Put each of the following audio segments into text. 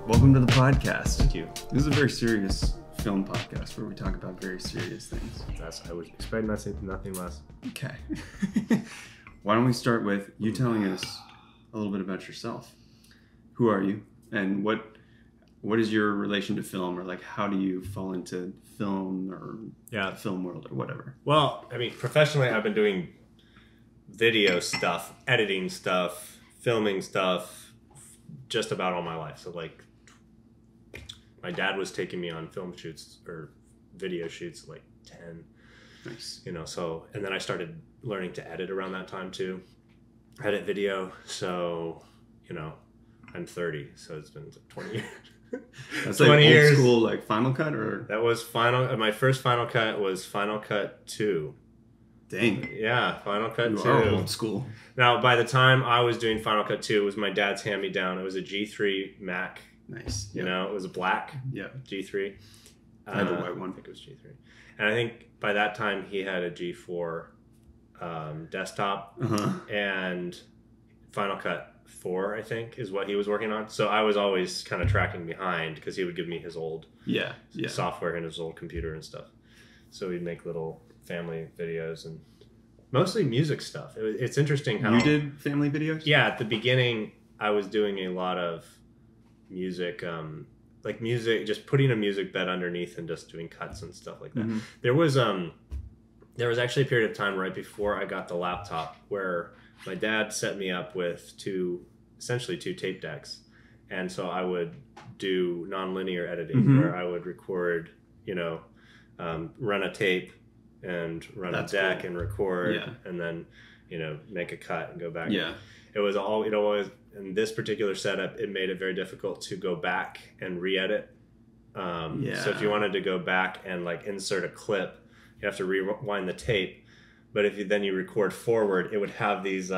Welcome to the podcast. Thank you. This is a very serious film podcast where we talk about very serious things. I would expect nothing less. Okay. Why don't we start with you telling us a little bit about yourself? Who are you? And what is your relation to film? Or like, how do you fall into film or the film world or whatever? Well, I mean, professionally, I've been doing video stuff, editing stuff, filming stuff, just about all my life. So like, my dad was taking me on film shoots or video shoots at like 10. Nice. You know, so, and then I started learning to edit around that time too. Edit video. So, you know, I'm 30, so it's been 20 years. That's 20 like years. Old school, like Final Cut, or that was my first Final Cut was Final Cut 2. Dang. Yeah, Final Cut 2. You are old school. Now, by the time I was doing Final Cut 2, it was my dad's hand-me-down. It was a G3 Mac. Nice. You know, it was black. Yeah. G3. I had the white one. I think it was G3. And I think by that time he had a G4 desktop. And Final Cut 4, I think, is what he was working on. So I was always kind of tracking behind because he would give me his old software and his old computer and stuff. So we'd make little family videos and mostly music stuff. It's interesting how... You did family videos? Yeah, at the beginning, I was doing a lot of music, like music, just putting a music bed underneath and just doing cuts and stuff like that. Mm-hmm. There was actually a period of time right before I got the laptop where my dad set me up with essentially two tape decks. And so I would do nonlinear editing where I would record, run a tape and run a deck and record and then, make a cut and go back. Yeah. It was always, in this particular setup, it made it very difficult to go back and re-edit. So if you wanted to go back and like insert a clip, you have to rewind the tape. But if you record forward, it would have these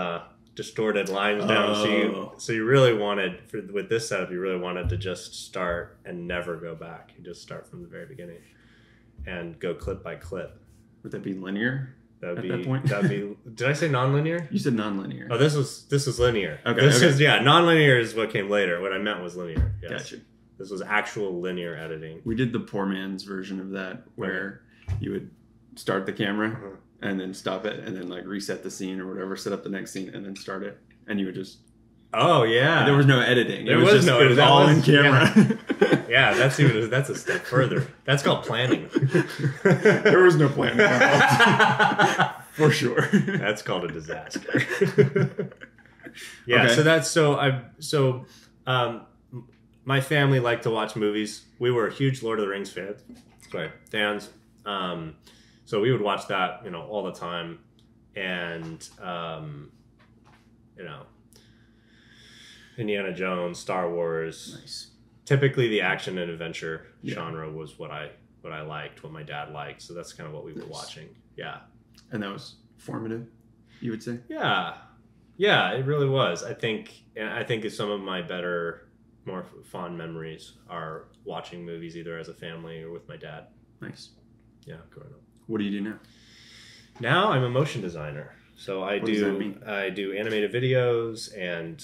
distorted lines down. So you really wanted, with this setup, you really wanted to just start and never go back. You just start from the very beginning and go clip by clip. Would that be linear? That point? Did I say non-linear? You said non-linear. Oh, this was linear. Okay. Non-linear is what came later. What I meant was linear. Yes. Gotcha. This was actual linear editing. We did the poor man's version of that, where you would start the camera and then stop it, and then like reset the scene or whatever, set up the next scene, and then start it, and you would just. Oh yeah. There was no editing. It was all in camera. Yeah, that's a step further. That's called planning. There was no planning. For sure. That's called a disaster. Yeah. Okay. My family liked to watch movies. We were huge Lord of the Rings fans. So we would watch that, all the time, and Indiana Jones, Star Wars. Nice. Typically, the action and adventure genre was what I liked, what my dad liked. So that's kind of what we were watching. Yeah. And that was formative, you would say? Yeah. Yeah, it really was. I think some of my better, more fond memories are watching movies either as a family or with my dad. Nice. Yeah, growing up. What do you do now? Now I'm a motion designer. So What does that mean? I do animated videos and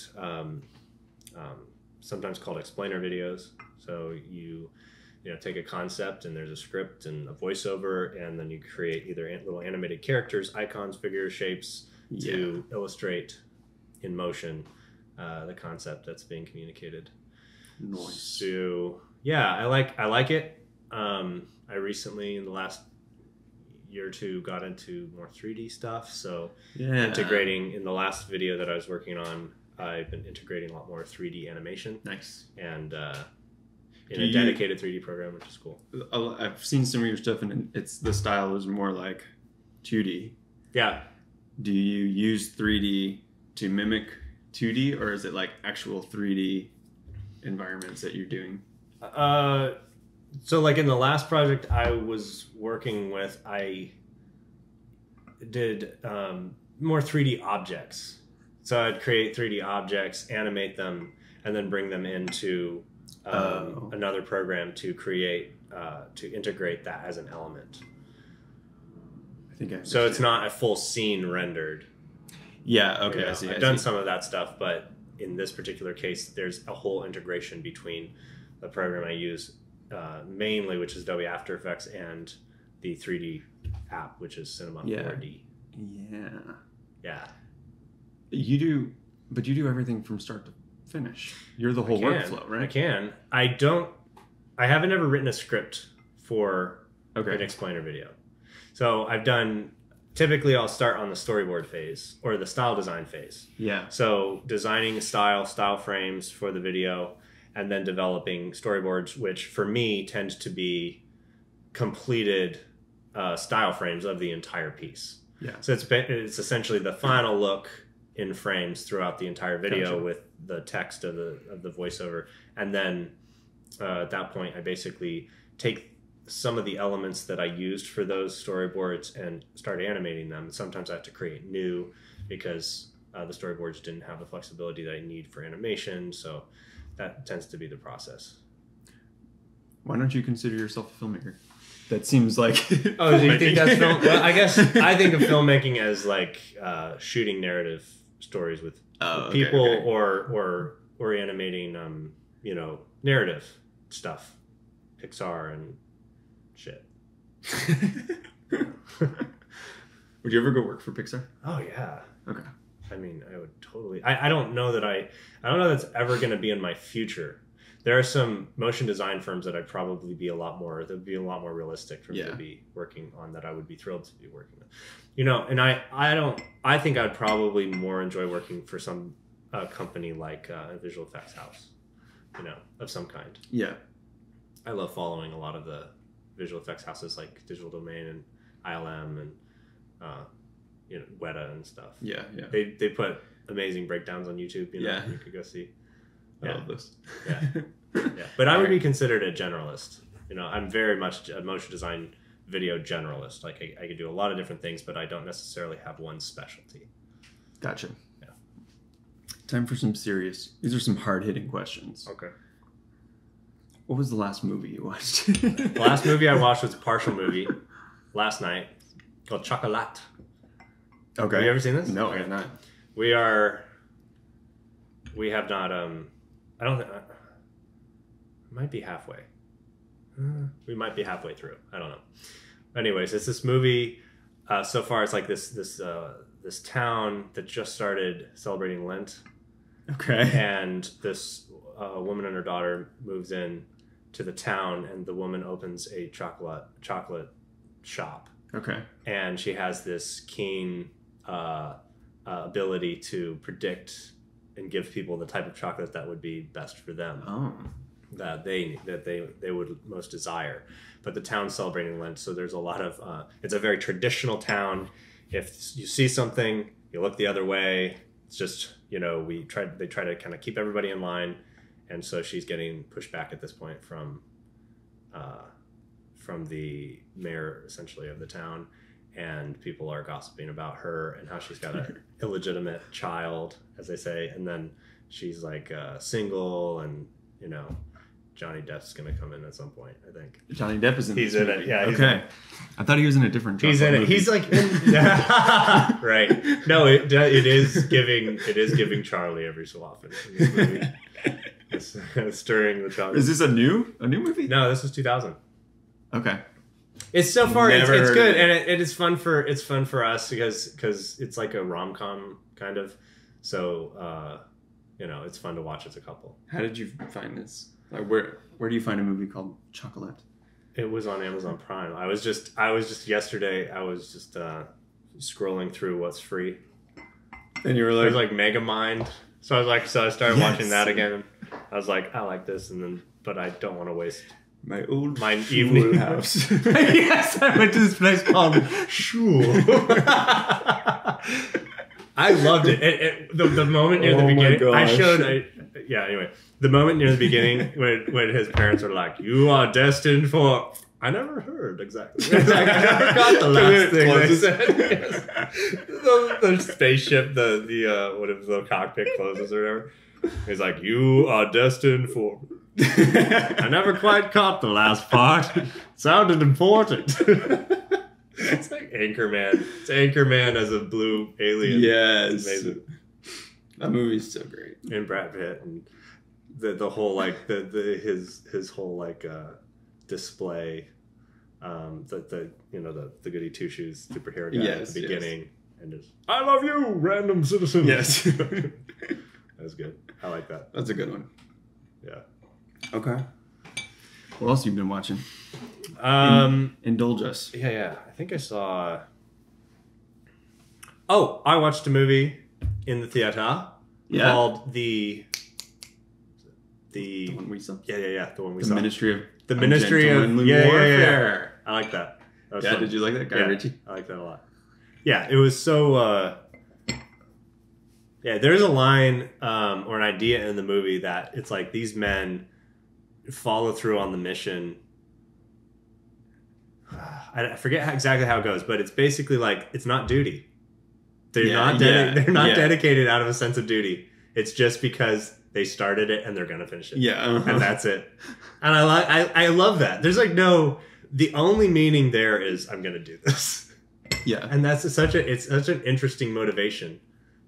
sometimes called explainer videos. So you take a concept and there's a script and a voiceover, and then you create either little animated characters, icons, figures, shapes to illustrate in motion the concept that's being communicated. Nice. So yeah, I like it. I recently, in the last year or two, got into more 3D stuff. So integrating, in the last video that I was working on, I've been integrating a lot more 3D animation. Nice. And in a dedicated 3D program, which is cool. I've seen some of your stuff, and the style is more like 2D. Yeah. Do you use 3D to mimic 2D, or is it like actual 3D environments that you're doing? So like in the last project I was working with, I did more 3D objects. So I'd create 3D objects, animate them, and then bring them into another program to create, to integrate that as an element. So it's not a full scene rendered. Yeah, okay, I see. I've done some of that stuff, but in this particular case, there's a whole integration between the program I use mainly, which is Adobe After Effects, and the 3D app, which is Cinema 4D. Yeah. Yeah. You do everything from start to finish. You're the whole workflow, right? I can. I haven't ever written a script for an explainer video. So typically I'll start on the storyboard phase or the style design phase. Yeah. So designing style frames for the video, and then developing storyboards, which for me tend to be completed style frames of the entire piece. Yeah. So it's essentially the final look in frames throughout the entire video. Gotcha. With the text of the voiceover, and then at that point I basically take some of the elements that I used for those storyboards and start animating them. Sometimes I have to create new because the storyboards didn't have the flexibility that I need for animation, so that tends to be the process. Why don't you consider yourself a filmmaker? That seems like oh, do you think that's film? Well, I guess I think of filmmaking as like shooting narrative stories with people. Or animating narrative stuff, Pixar and shit. Would you ever go work for Pixar? Oh yeah. Okay. I mean, I would totally. I don't know that's ever going to be in my future. There are some motion design firms that I'd probably be a lot more realistic for me to be working on, that I would be thrilled to be working with. And I think I'd probably more enjoy working for some company like a visual effects house, of some kind. Yeah. I love following a lot of the visual effects houses like Digital Domain and ILM and Weta and stuff. Yeah, yeah. They put amazing breakdowns on YouTube. You could go see. I love this. Yeah, yeah. But I would be considered a generalist. I'm very much a motion design video generalist. Like I could do a lot of different things, but I don't necessarily have one specialty. Gotcha. Yeah. Time for some serious. These are some hard-hitting questions. Okay. What was the last movie you watched? The last movie I watched was a partial movie last night called Chocolat. Okay. Have you ever seen this? No, I have not. We have not. I don't think. Might be halfway. We might be halfway through. I don't know. Anyways, it's this movie. So far, it's like this town that just started celebrating Lent. Okay. And this woman and her daughter moves in to the town, and the woman opens a chocolate shop. Okay. And she has this keen ability to predict and give people the type of chocolate that would be best for them. Oh. That they would most desire. But the town's celebrating Lent, so there's a lot of it's a very traditional town. If you see something, you look the other way. It's just, they try to kind of keep everybody in line, and so she's getting pushed back at this point from the mayor, essentially, of the town, and people are gossiping about her and how she's got an illegitimate child, as they say, and then she's like single, and Johnny Depp's gonna come in at some point, I think. Johnny Depp is in He's this in movie. it, yeah. Okay. I thought he was in a different He's in it. movie. He's like right. No, it is giving Charlie every so often in this movie. It's stirring the chocolate. Is this a new movie? No, this is 2000. Okay. It's so far it's Never good, and it is fun for us because it's like a rom-com kind of. So it's fun to watch as a couple. How did you find this? Like, where do you find a movie called Chocolat? It was on Amazon Prime. I was just yesterday. I was just scrolling through what's free, and you were like, it was like Megamind. So I started watching that again. I was like, I like this, but I don't want to waste my evening house. Yes, I went to this place called Shul. I loved it. The moment near the beginning, anyway, the moment near the beginning when his parents are like, "You are destined for," I never heard exactly. I never got the last thing they said. The spaceship, the cockpit closes or whatever. He's like, "You are destined for." I never quite caught the last part. Sounded important. It's like Anchorman. It's Anchorman as a blue alien. Yes. It's amazing. That movie's so great. And Brad Pitt and the whole like his whole like display, the goody two shoes superhero guy at the beginning, and just I love you, random citizen. Yes, that was good. I like that. That's a good one. Yeah. Okay. What else have you been watching? Indulge us. Yeah. I think I saw. Oh, I watched a movie in the theater called the one we saw. Yeah. The one we saw. The Ministry of Warfare. I like that. That was yeah. fun. Did you like that, Guy Ritchie? I like that a lot. Yeah, it was so. There's a line or an idea in the movie that it's like these men follow through on the mission. I forget exactly how it goes, but it's basically like it's not duty. They're not dedicated out of a sense of duty. It's just because they started it and they're gonna finish it. Yeah, and that's it. And I love that. There's like the only meaning there is I'm gonna do this. Yeah, and it's such an interesting motivation.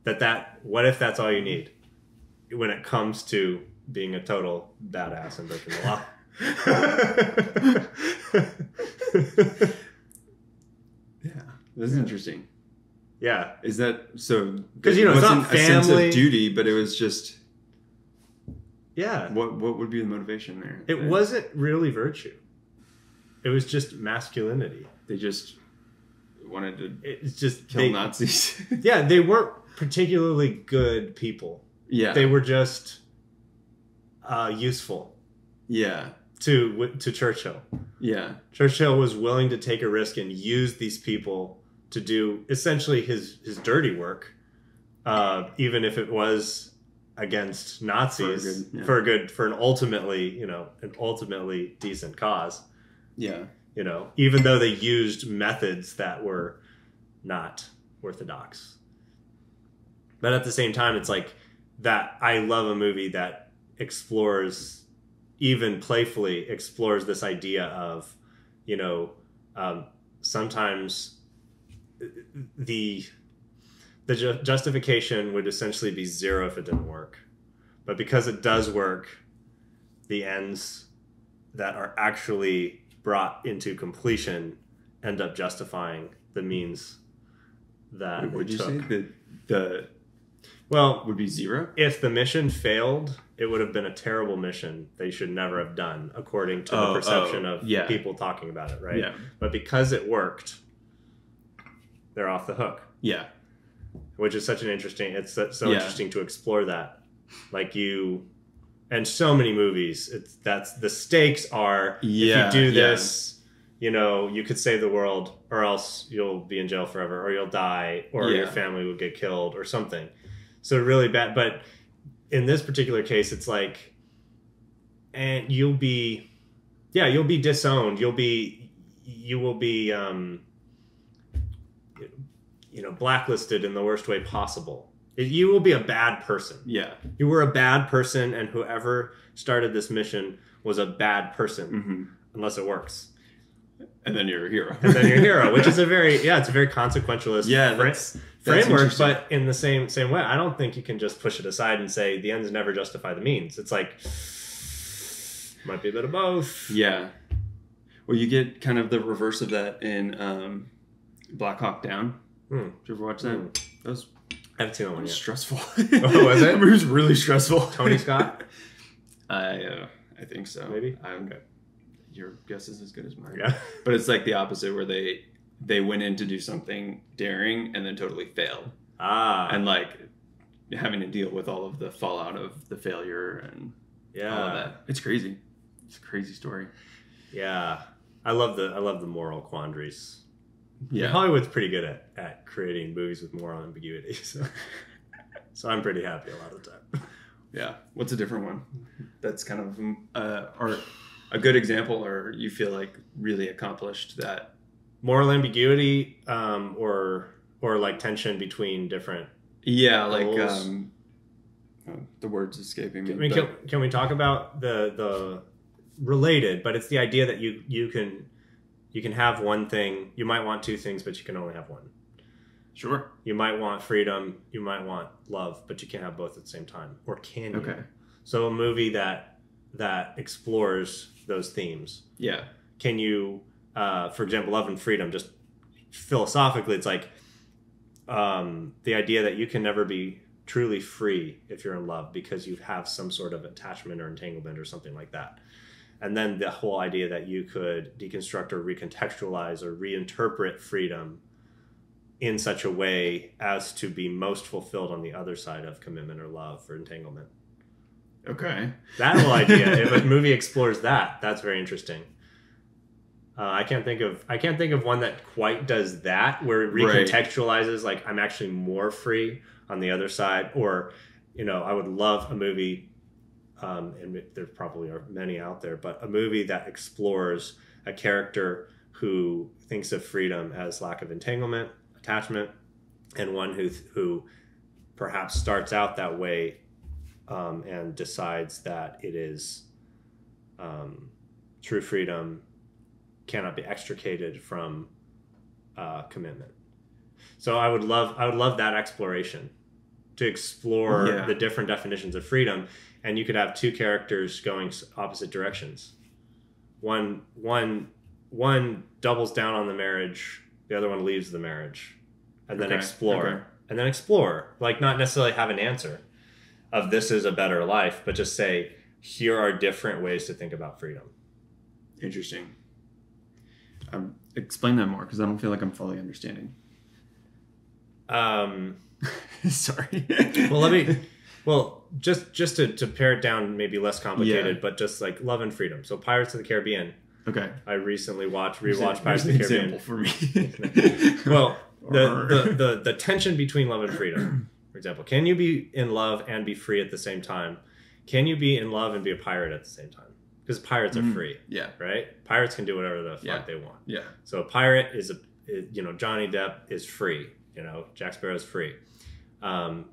What if that's all you need when it comes to being a total badass and breaking the law? Yeah, this is interesting. Yeah, is that so? Because it's not family, a sense of duty, but it was just. Yeah. What would be the motivation there? It wasn't really virtue. It was just masculinity. They just wanted to kill Nazis. Yeah, they weren't particularly good people. Yeah. They were just useful. Yeah. To Churchill. Yeah. Churchill was willing to take a risk and use these people to do essentially his dirty work, even if it was against Nazis for an ultimately decent cause. Yeah. Even though they used methods that were not orthodox. But at the same time, it's like that I love a movie that explores, even playfully explores this idea of, sometimes the justification would essentially be zero if it didn't work. But because it does work, the ends that are actually brought into completion end up justifying the means that would you took. say that the would be zero? If the mission failed, it would have been a terrible mission they should never have done, according to the perception of people talking about it, right? Yeah. But because it worked, they're off the hook. Yeah. Which is such an interesting, interesting to explore that. Like and so many movies, that's the stakes are, if you do this, you could save the world, or else you'll be in jail forever, or you'll die, or your family will get killed, or something. So really bad. But in this particular case, it's like, and you'll be disowned. You will be, blacklisted in the worst way possible. You will be a bad person. Yeah. You were a bad person, and whoever started this mission was a bad person, unless it works. And then you're a hero. Which is a very consequentialist framework, but in the same way, I don't think you can just push it aside and say the ends never justify the means. It's like, might be a bit of both. Yeah. Well, you get kind of the reverse of that in Black Hawk Down. Did you ever watch that? That was I haven't seen that one yet. Stressful. Oh, was it? It was really stressful. Tony Scott? I think so. Maybe? Okay. Your guess is as good as mine. Yeah. But it's like the opposite, where they went in to do something daring and then totally failed. And like having to deal with all of the fallout of the failure and all of that. It's crazy. It's a crazy story. Yeah. I love the moral quandaries. Yeah. Hollywood's pretty good at creating movies with moral ambiguity. So I'm pretty happy a lot of the time. Yeah. What's a different one that's kind of or a good example, or you feel like really accomplished that? Moral ambiguity, or like tension between different goals? The word's escaping me. I mean, can we talk about the related, but it's the idea that you can have one thing, you might want two things, but you can only have one. Sure. You might want freedom, you might want love, but you can't have both at the same time. Or can you? Okay. So a movie that explores those themes. Yeah. Can you, for example, Love and Freedom, just philosophically, it's like the idea that you can never be truly free if you're in love because you have some sort of attachment or entanglement or something like that. And then the whole idea that you could deconstruct or recontextualize or reinterpret freedom in such a way as to be most fulfilled on the other side of commitment or love or entanglement. Okay. That whole idea, if a movie explores that, that's very interesting. I can't think of one that quite does that, where it recontextualizes, like, I'm actually more free on the other side. Or, I would love a movie, and there probably are many out there, but a movie that explores a character who thinks of freedom as lack of entanglement, attachment, and one who perhaps starts out that way and decides that it is true freedom cannot be extricated from commitment. So I would love that exploration, to explore the different definitions of freedom, and you could have two characters going opposite directions. One doubles down on the marriage, the other one leaves the marriage, and then explore, like, not necessarily have an answer of this is a better life, but just say, here are different ways to think about freedom. Interesting. Explain that more, because I don't feel like I'm fully understanding. Sorry. Just to pare it down, maybe less complicated, but just like Love and Freedom. So Pirates of the Caribbean. Okay. I recently rewatched Pirates of the Caribbean. For me. Well, the tension between love and freedom. For example, can you be in love and be free at the same time? Can you be in love and be a pirate at the same time? Because pirates are free. Yeah. Right? Pirates can do whatever the fuck they want. Yeah. So a pirate is Johnny Depp is free. Jack Sparrow is free.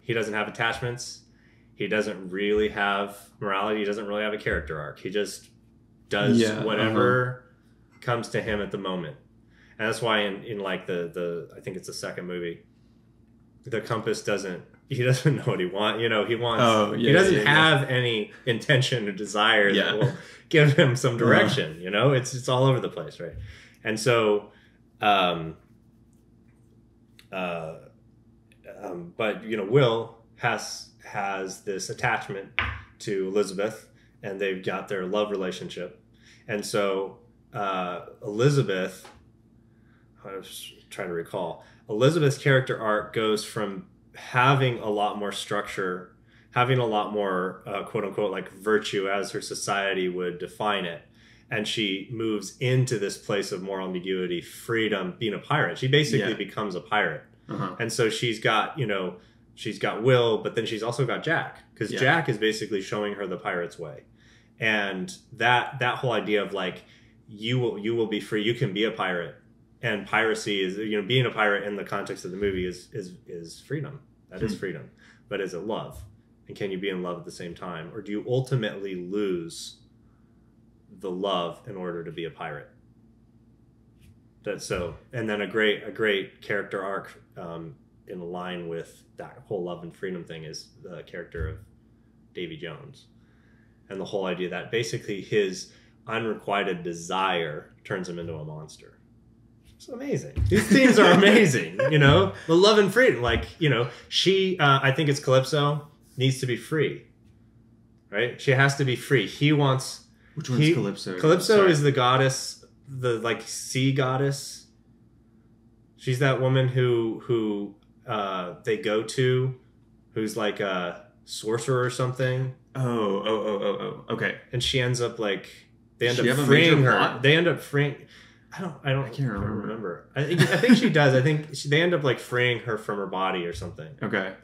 He doesn't have attachments. He doesn't really have morality. He doesn't really have a character arc. He just does whatever comes to him at the moment. And that's why in like the I think it's the second movie, the compass he doesn't know what he wants. He he doesn't have any intention or desire that will give him some direction. It's all over the place, right? And so but Will has this attachment to Elizabeth, and they've got their love relationship. And so Elizabeth, I was trying to recall, Elizabeth's character arc goes from having a lot more structure, having a lot more quote unquote like virtue as her society would define it, and she moves into this place of moral ambiguity, freedom, being a pirate. She basically becomes a pirate. And so she's got Will, but then she's also got Jack, because Jack is basically showing her the pirate's way. And that whole idea of like, you will be free, you can be a pirate, and piracy is, being a pirate in the context of the movie is freedom. That is freedom. But is it love? And can you be in love at the same time? Or do you ultimately lose the love in order to be a pirate? And then a great character arc in line with that whole love and freedom thing is the character of Davy Jones, and the whole idea that basically his unrequited desire turns him into a monster. It's amazing. These themes are amazing. The love and freedom, like, she I think it's Calypso, needs to be free, right? She has to be free. He wants. Which one's Calypso? Calypso is the goddess, the like sea goddess. She's that woman who they go to, who's like a sorcerer or something. Oh, okay. And she ends up like, they end up freeing her. Plot? They end up freeing. I can't remember. I think she does. I think they end up like freeing her from her body or something. Okay.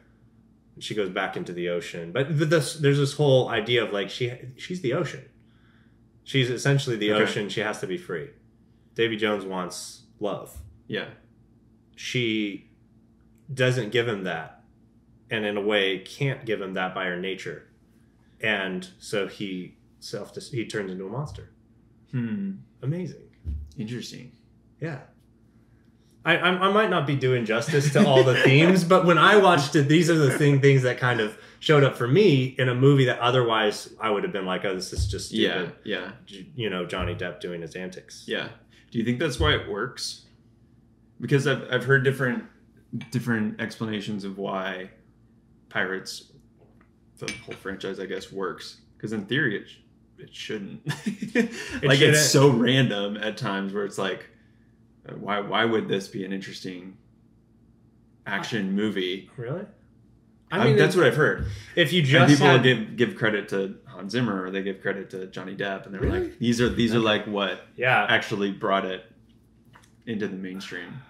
She goes back into the ocean, but there's this whole idea of like she's the ocean. She's essentially the ocean. She has to be free. Davy Jones wants love. Yeah. She doesn't give him that, and in a way can't give him that by her nature, and so he turns into a monster. Amazing. Interesting. Yeah. I might not be doing justice to all the themes, but when I watched it, these are the things that kind of showed up for me in a movie that otherwise I would have been like, oh, this is just stupid. Yeah. You know, Johnny Depp doing his antics. Yeah. Do you think that's why it works? Because I've heard different explanations of why Pirates, the whole franchise, I guess, works. Because in theory, it shouldn't. Like, it's so random at times where it's like, why would this be an interesting action movie? Really? I mean, that's what I've heard. If you just give credit to Hans Zimmer, or they give credit to Johnny Depp, and they're Really? like, these are like what actually brought it into the mainstream.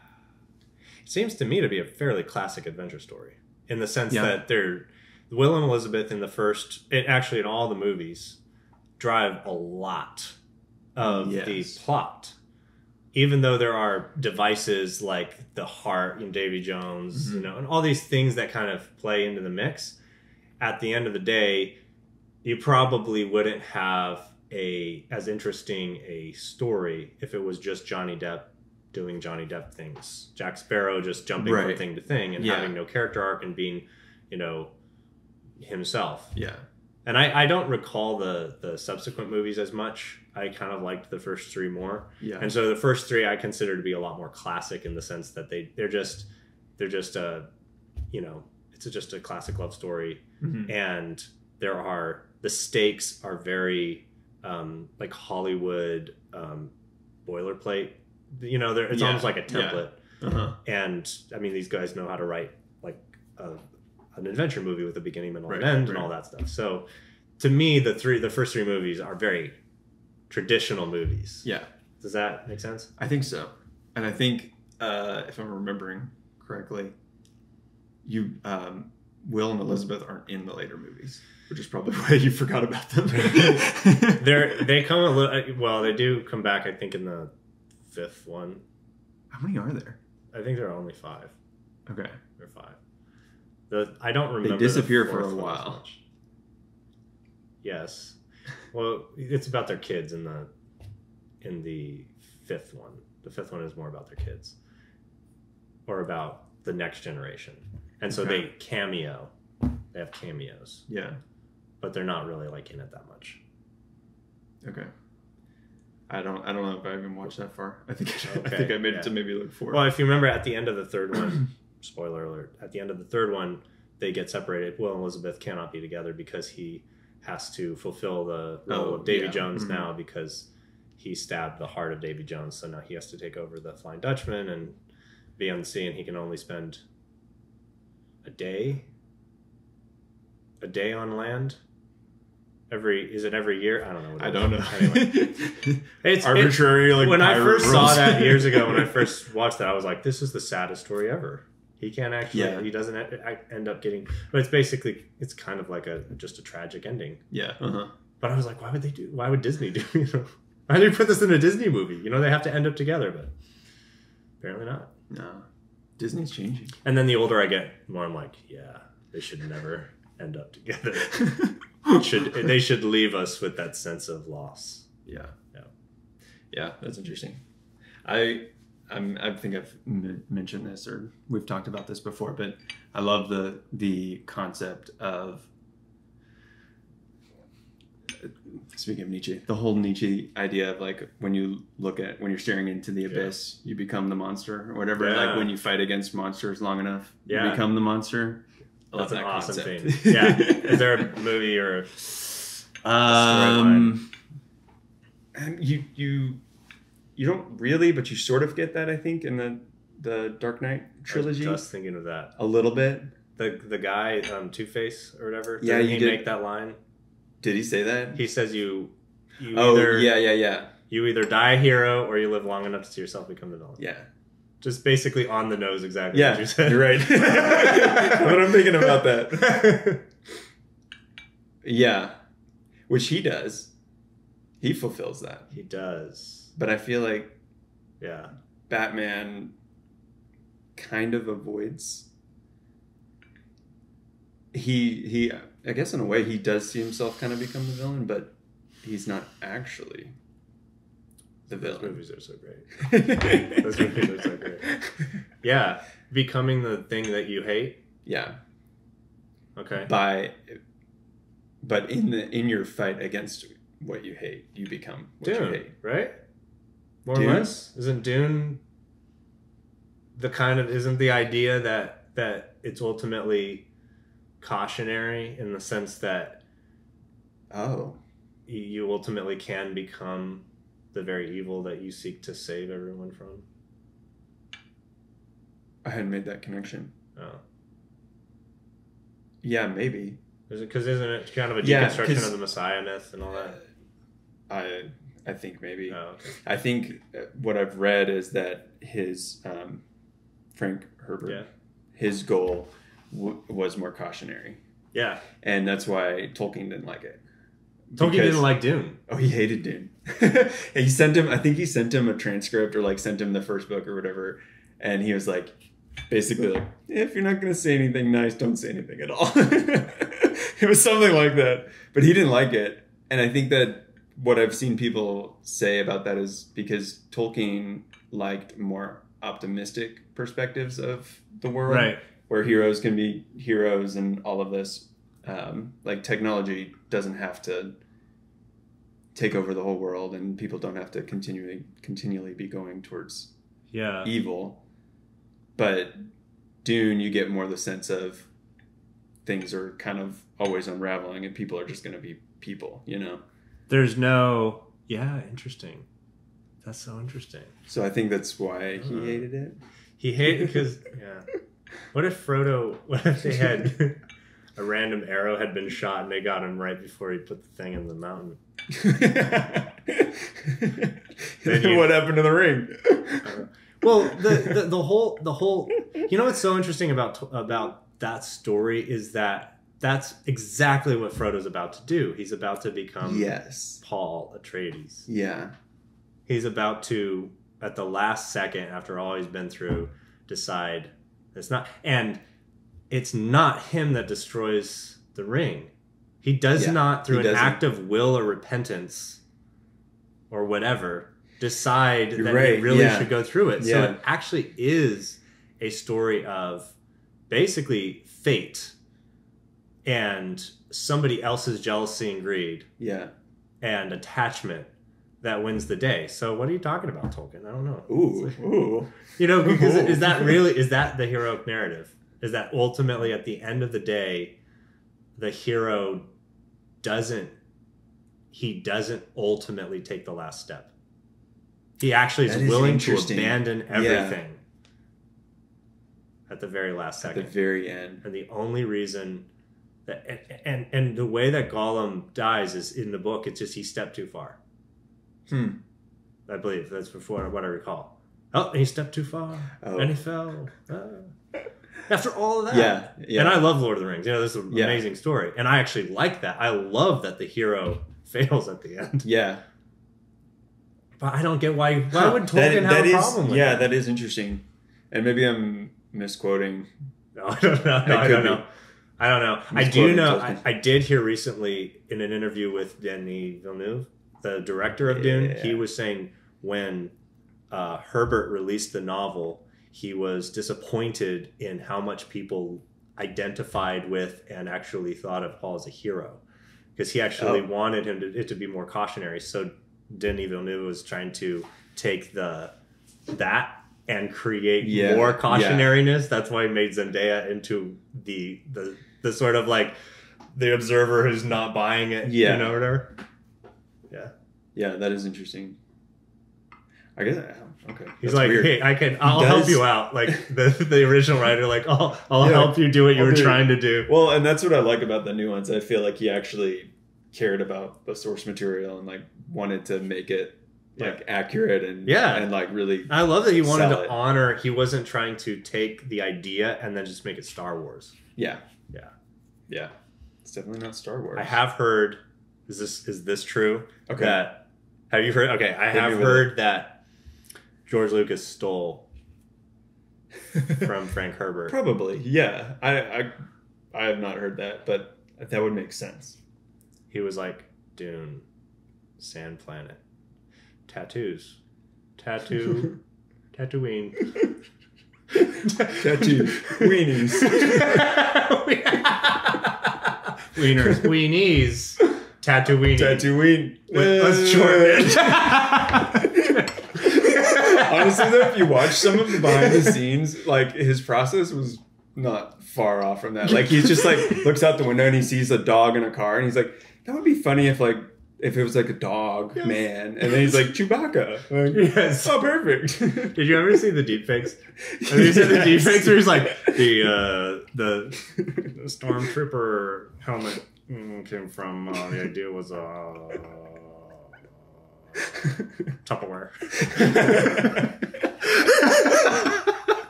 It seems to me to be a fairly classic adventure story in the sense that Will and Elizabeth in the first, actually in all the movies, drive a lot of the plot. Even though there are devices like the heart and Davy Jones, you know, and all these things that kind of play into the mix, at the end of the day, you probably wouldn't have as interesting a story if it was just Johnny Depp doing Johnny Depp things. Jack Sparrow just jumping from thing to thing and having no character arc and being, you know, himself. Yeah. And I don't recall the subsequent movies as much. I kind of liked the first three more. Yeah. And so the first three I consider to be a lot more classic in the sense that they're just a, you know, it's just a classic love story. And the stakes are very like Hollywood boilerplate. You know, it's almost like a template. Yeah. And I mean, these guys know how to write like an adventure movie with a beginning, middle, and end, and all that stuff. So, to me, the first three movies are very traditional movies. Yeah. Does that make sense? I think so, and I think if I'm remembering correctly, Will and Elizabeth aren't in the later movies, which is probably why you forgot about them. They come a little. Well, they do come back. I think in the fifth one. How many are there? I think there are only 5. Okay, there are 5. I don't remember. They disappear for a while. Yes. Well, it's about their kids in the fifth one. The fifth one is more about their kids, or about the next generation, and so they cameo. They have cameos. Yeah, but they're not really like in it that much. Okay. I don't know if I even watched that far. I think I made it to maybe like 4. Well, if you remember at the end of the third one, spoiler alert, at the end of the third one, they get separated. Will and Elizabeth cannot be together because he has to fulfill the role of Davy Jones now because he stabbed the heart of Davy Jones. So now he has to take over the Flying Dutchman and be on the sea, and he can only spend a day on land. Is it every year? I don't know. I don't know. Anyway, it's arbitrary. Like when I first saw that years ago, when I first watched that, I was like, "This is the saddest story ever." He can't actually. Yeah. He doesn't end up getting. But it's basically, it's kind of like just a tragic ending. Yeah. But I was like, why would Disney do? You know, why did they put this in a Disney movie? You know, they have to end up together, but apparently not. No, Disney's changing. And then the older I get, the more I'm like, yeah, they should never end up together. They should leave us with that sense of loss. Yeah, that's interesting. I think I've mentioned this, or we've talked about this before, but I love the concept of, speaking of Nietzsche, the whole Nietzsche idea of like when you're staring into the abyss, you become the monster or whatever. Yeah. Like when you fight against monsters long enough, you become the monster. That's an awesome thing. Yeah. Is there a movie or a storyline? You don't really, but you sort of get that, I think, in the Dark Knight trilogy. I was just thinking of that. A little bit. The guy, Two-Face or whatever. Yeah, did he make that line? Did he say that? He says you either... Yeah. You either die a hero or you live long enough to see yourself become the villain. Yeah. Just basically on the nose exactly what you said. You're right. But I'm thinking about that. Yeah. Which he does. He fulfills that. He does. But I feel like Batman kind of avoids. He I guess in a way he does see himself kind of become the villain, but he's not actually. the villain. Those movies are so great. Those movies are so great. Yeah, becoming the thing that you hate. Yeah. Okay. But in your fight against what you hate, you become what Dune, you hate. Right? More Dune? or less. Isn't Dune isn't the idea that it's ultimately cautionary in the sense that you ultimately can become the very evil that you seek to save everyone from? I hadn't made that connection. Oh. Yeah, maybe. Because isn't it kind of a deconstruction of the Messiah myth and all that? I think maybe. Oh, okay. I think what I've read is that his Frank Herbert, his goal was more cautionary. Yeah, and that's why Tolkien didn't like it. Tolkien didn't like Dune. Oh, he hated Dune. He sent him. I think he sent him a transcript or like sent him the first book or whatever, and he was like, basically like, if you're not going to say anything nice, don't say anything at all. It was something like that, but he didn't like it, and I think that what I've seen people say about that is because Tolkien liked more optimistic perspectives of the world, right? Where heroes can be heroes and all of this. Like technology doesn't have to take over the whole world, and people don't have to continually be going towards evil. But Dune, you get more the sense of things are kind of always unraveling, and people are just going to be people, you know? There's no... Yeah, interesting. That's so interesting. So I think that's why he hated it. He hated because... Yeah. What if they had... A random arrow had been shot and they got him right before he put the thing in the mountain. What happened to the ring? Well, the whole you know what's so interesting about that story is that that's exactly what Frodo's about to do. He's about to become Paul Atreides. Yeah. He's about to, at the last second, after all he's been through, decide it's not. And it's not him that destroys the ring. He does not, through an act of will or repentance or whatever, decide that he really should go through it. So it actually is a story of basically fate and somebody else's jealousy and greed and attachment that wins the day. So what are you talking about, Tolkien? I don't know. Ooh. You know, because is that the heroic narrative? Is that ultimately at the end of the day, the hero doesn't ultimately take the last step. He actually is willing to abandon everything at the very last second. At the very end. And the only reason that and the way that Gollum dies is in the book, it's just he stepped too far. I believe that's before what I recall. Oh, he stepped too far and he fell. After all of that. Yeah. And I love Lord of the Rings. You know, this is an amazing story. And I actually like that. I love that the hero fails at the end. Yeah. But I don't get why would Tolkien have a problem with that? That is interesting. And maybe I'm misquoting. No, I don't know. I don't know. I do know. I did hear recently in an interview with Denis Villeneuve, the director of Dune, he was saying when Herbert released the novel, he was disappointed in how much people identified with and actually thought of Paul as a hero, because he actually wanted it to be more cautionary. So Denis Villeneuve was trying to take that and create more cautionariness. That's why he made Zendaya into the sort of like the observer who's not buying it. You know, whatever. Yeah, that is interesting. I guess. Okay. He's like, weird. Hey, I'll help you out. Like the original writer, like, I'll help you do what you were trying to do. Well, and that's what I like about the new ones. I feel like he actually cared about the source material and like wanted to make it like accurate and like really. I love that he wanted to honor. He wasn't trying to take the idea and then just make it Star Wars. Yeah. It's definitely not Star Wars. I have heard. Is this true? Okay. Have you heard? Okay, I have heard that George Lucas stole from Frank Herbert. Probably, yeah. I have not heard that, but that would make sense. He was like, Dune, Sand Planet. tattoos. Tatooine. Tattoo. Weenies. Wieners. Weenies. Tatooine. Tatooine. Let's shorten it. Honestly, though, if you watch some of the behind the scenes, like his process was not far off from that. Like he's just like looks out the window and he sees a dog in a car and he's like, that would be funny if it was like a dog man, and then he's like Chewbacca. Like, yes. Oh, perfect. Did you ever see the deepfakes? Have you seen the deepfakes where he's like the stormtrooper helmet came from the idea was Tupperware.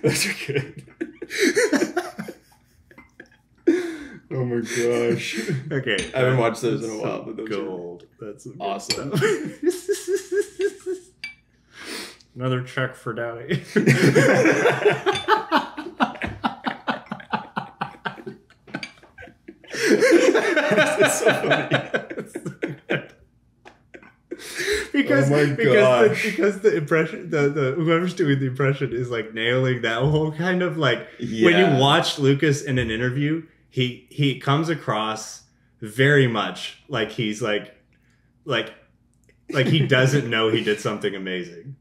Those are good. Oh my gosh. Okay. I haven't watched those in a while, but those gold. That's awesome. Another check for Daddy. That's so funny. Because, oh my gosh. because the impression, the whoever's doing the impression is like nailing that whole kind of like when you watch Lucas in an interview, he comes across very much like he's like he doesn't know he did something amazing.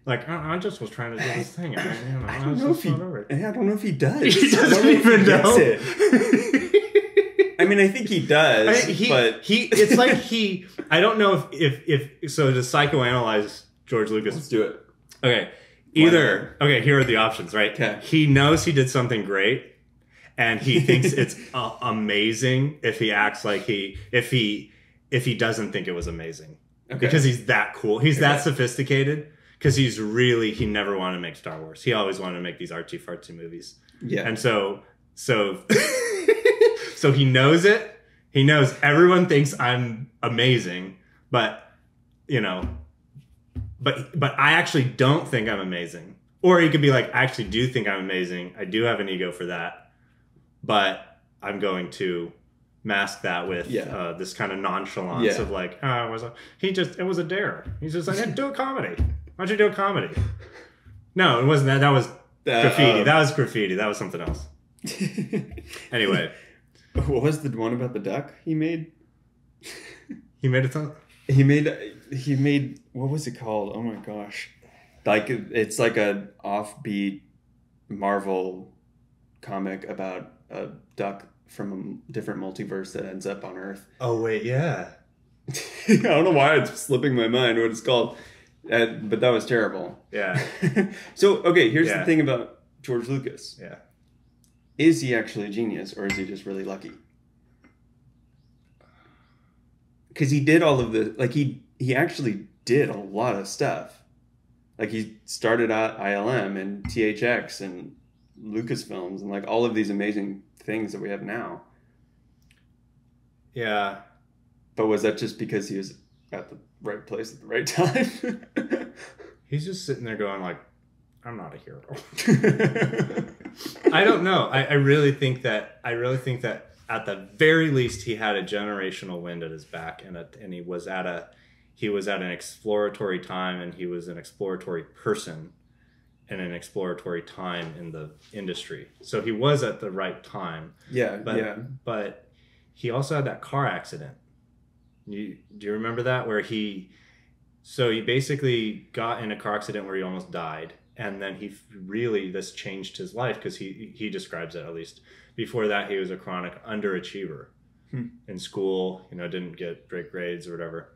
Like I just was trying to do this thing. I don't know if he does. He doesn't even know. I mean, I think he does, but it's like I don't know if so to psychoanalyze George Lucas. Let's do it. Okay. Here are the options, right? Okay. He knows he did something great and he thinks it's amazing if he acts like if he doesn't think it was amazing. Okay. Because he's that cool. He's that sophisticated because he never wanted to make Star Wars. He always wanted to make these artsy fartsy movies. Yeah. And so so he knows it. He knows everyone thinks I'm amazing, but but I actually don't think I'm amazing. Or he could be like, I actually do think I'm amazing. I do have an ego for that, but I'm going to mask that with this kind of nonchalance of like, it was a dare. He's just like, hey, do a comedy. Why don't you do a comedy? No, it wasn't that. That was graffiti. That was graffiti. That was something else. Anyway. What was the one about the duck he made? He made a ton? He made, what was it called? Oh my gosh. Like, it's like a offbeat Marvel comic about a duck from a different multiverse that ends up on Earth. Oh, wait, yeah. I don't know why it's slipping my mind what it's called. But that was terrible. Yeah. So, okay, here's the thing about George Lucas. Yeah. Is he actually a genius, or is he just really lucky? Because he did all of the, like, he actually did a lot of stuff. Like, he started out ILM and THX and Lucasfilms and, like, all of these amazing things that we have now. Yeah. But was that just because he was at the right place at the right time? He's just sitting there going, like, I'm not a hero. I don't know. I really think that at the very least he had a generational wind at his back, and he was at an exploratory time, and he was an exploratory person in an exploratory time in the industry. So he was at the right time. But he also had that car accident. Do you remember that? Where he basically got in a car accident where he almost died. And then this changed his life because he describes it, at least. Before that, he was a chronic underachiever in school, didn't get great grades or whatever.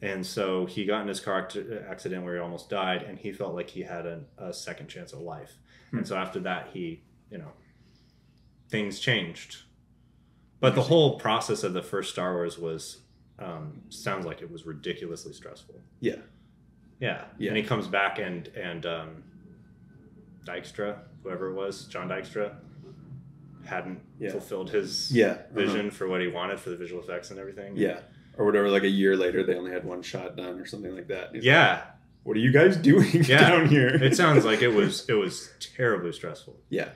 And so he got in his car accident where he almost died, and he felt like he had a second chance at life. And so after that, things changed. But the whole process of the first Star Wars was, sounds like it was ridiculously stressful. Yeah. Yeah. And he comes back and Dykstra, whoever it was, John Dykstra, hadn't fulfilled his vision for what he wanted for the visual effects and everything. Yeah. Or whatever, like a year later, they only had one shot done or something like that. Yeah. Like, what are you guys doing down here? It sounds like it was terribly stressful. Yeah.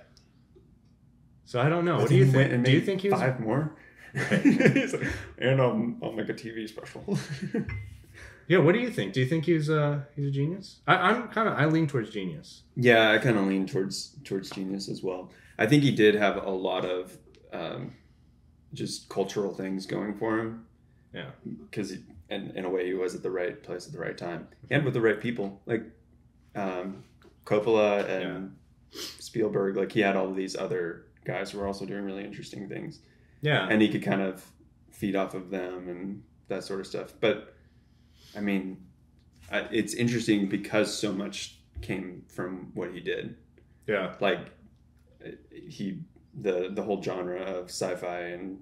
So I don't know. What do you think? Do you think he was 5 more? Right. He's like, and I'll make a TV special. Yeah, what do you think? Do you think he's a genius? I lean towards genius. Yeah, I kind of lean towards genius as well. I think he did have a lot of just cultural things going for him. Yeah, because in a way he was at the right place at the right time and with the right people, like Coppola and Spielberg. Like he had all of these other guys who were also doing really interesting things. Yeah, and he could kind of feed off of them and that sort of stuff. But I mean, it's interesting because so much came from what he did. Yeah, like the whole genre of sci-fi and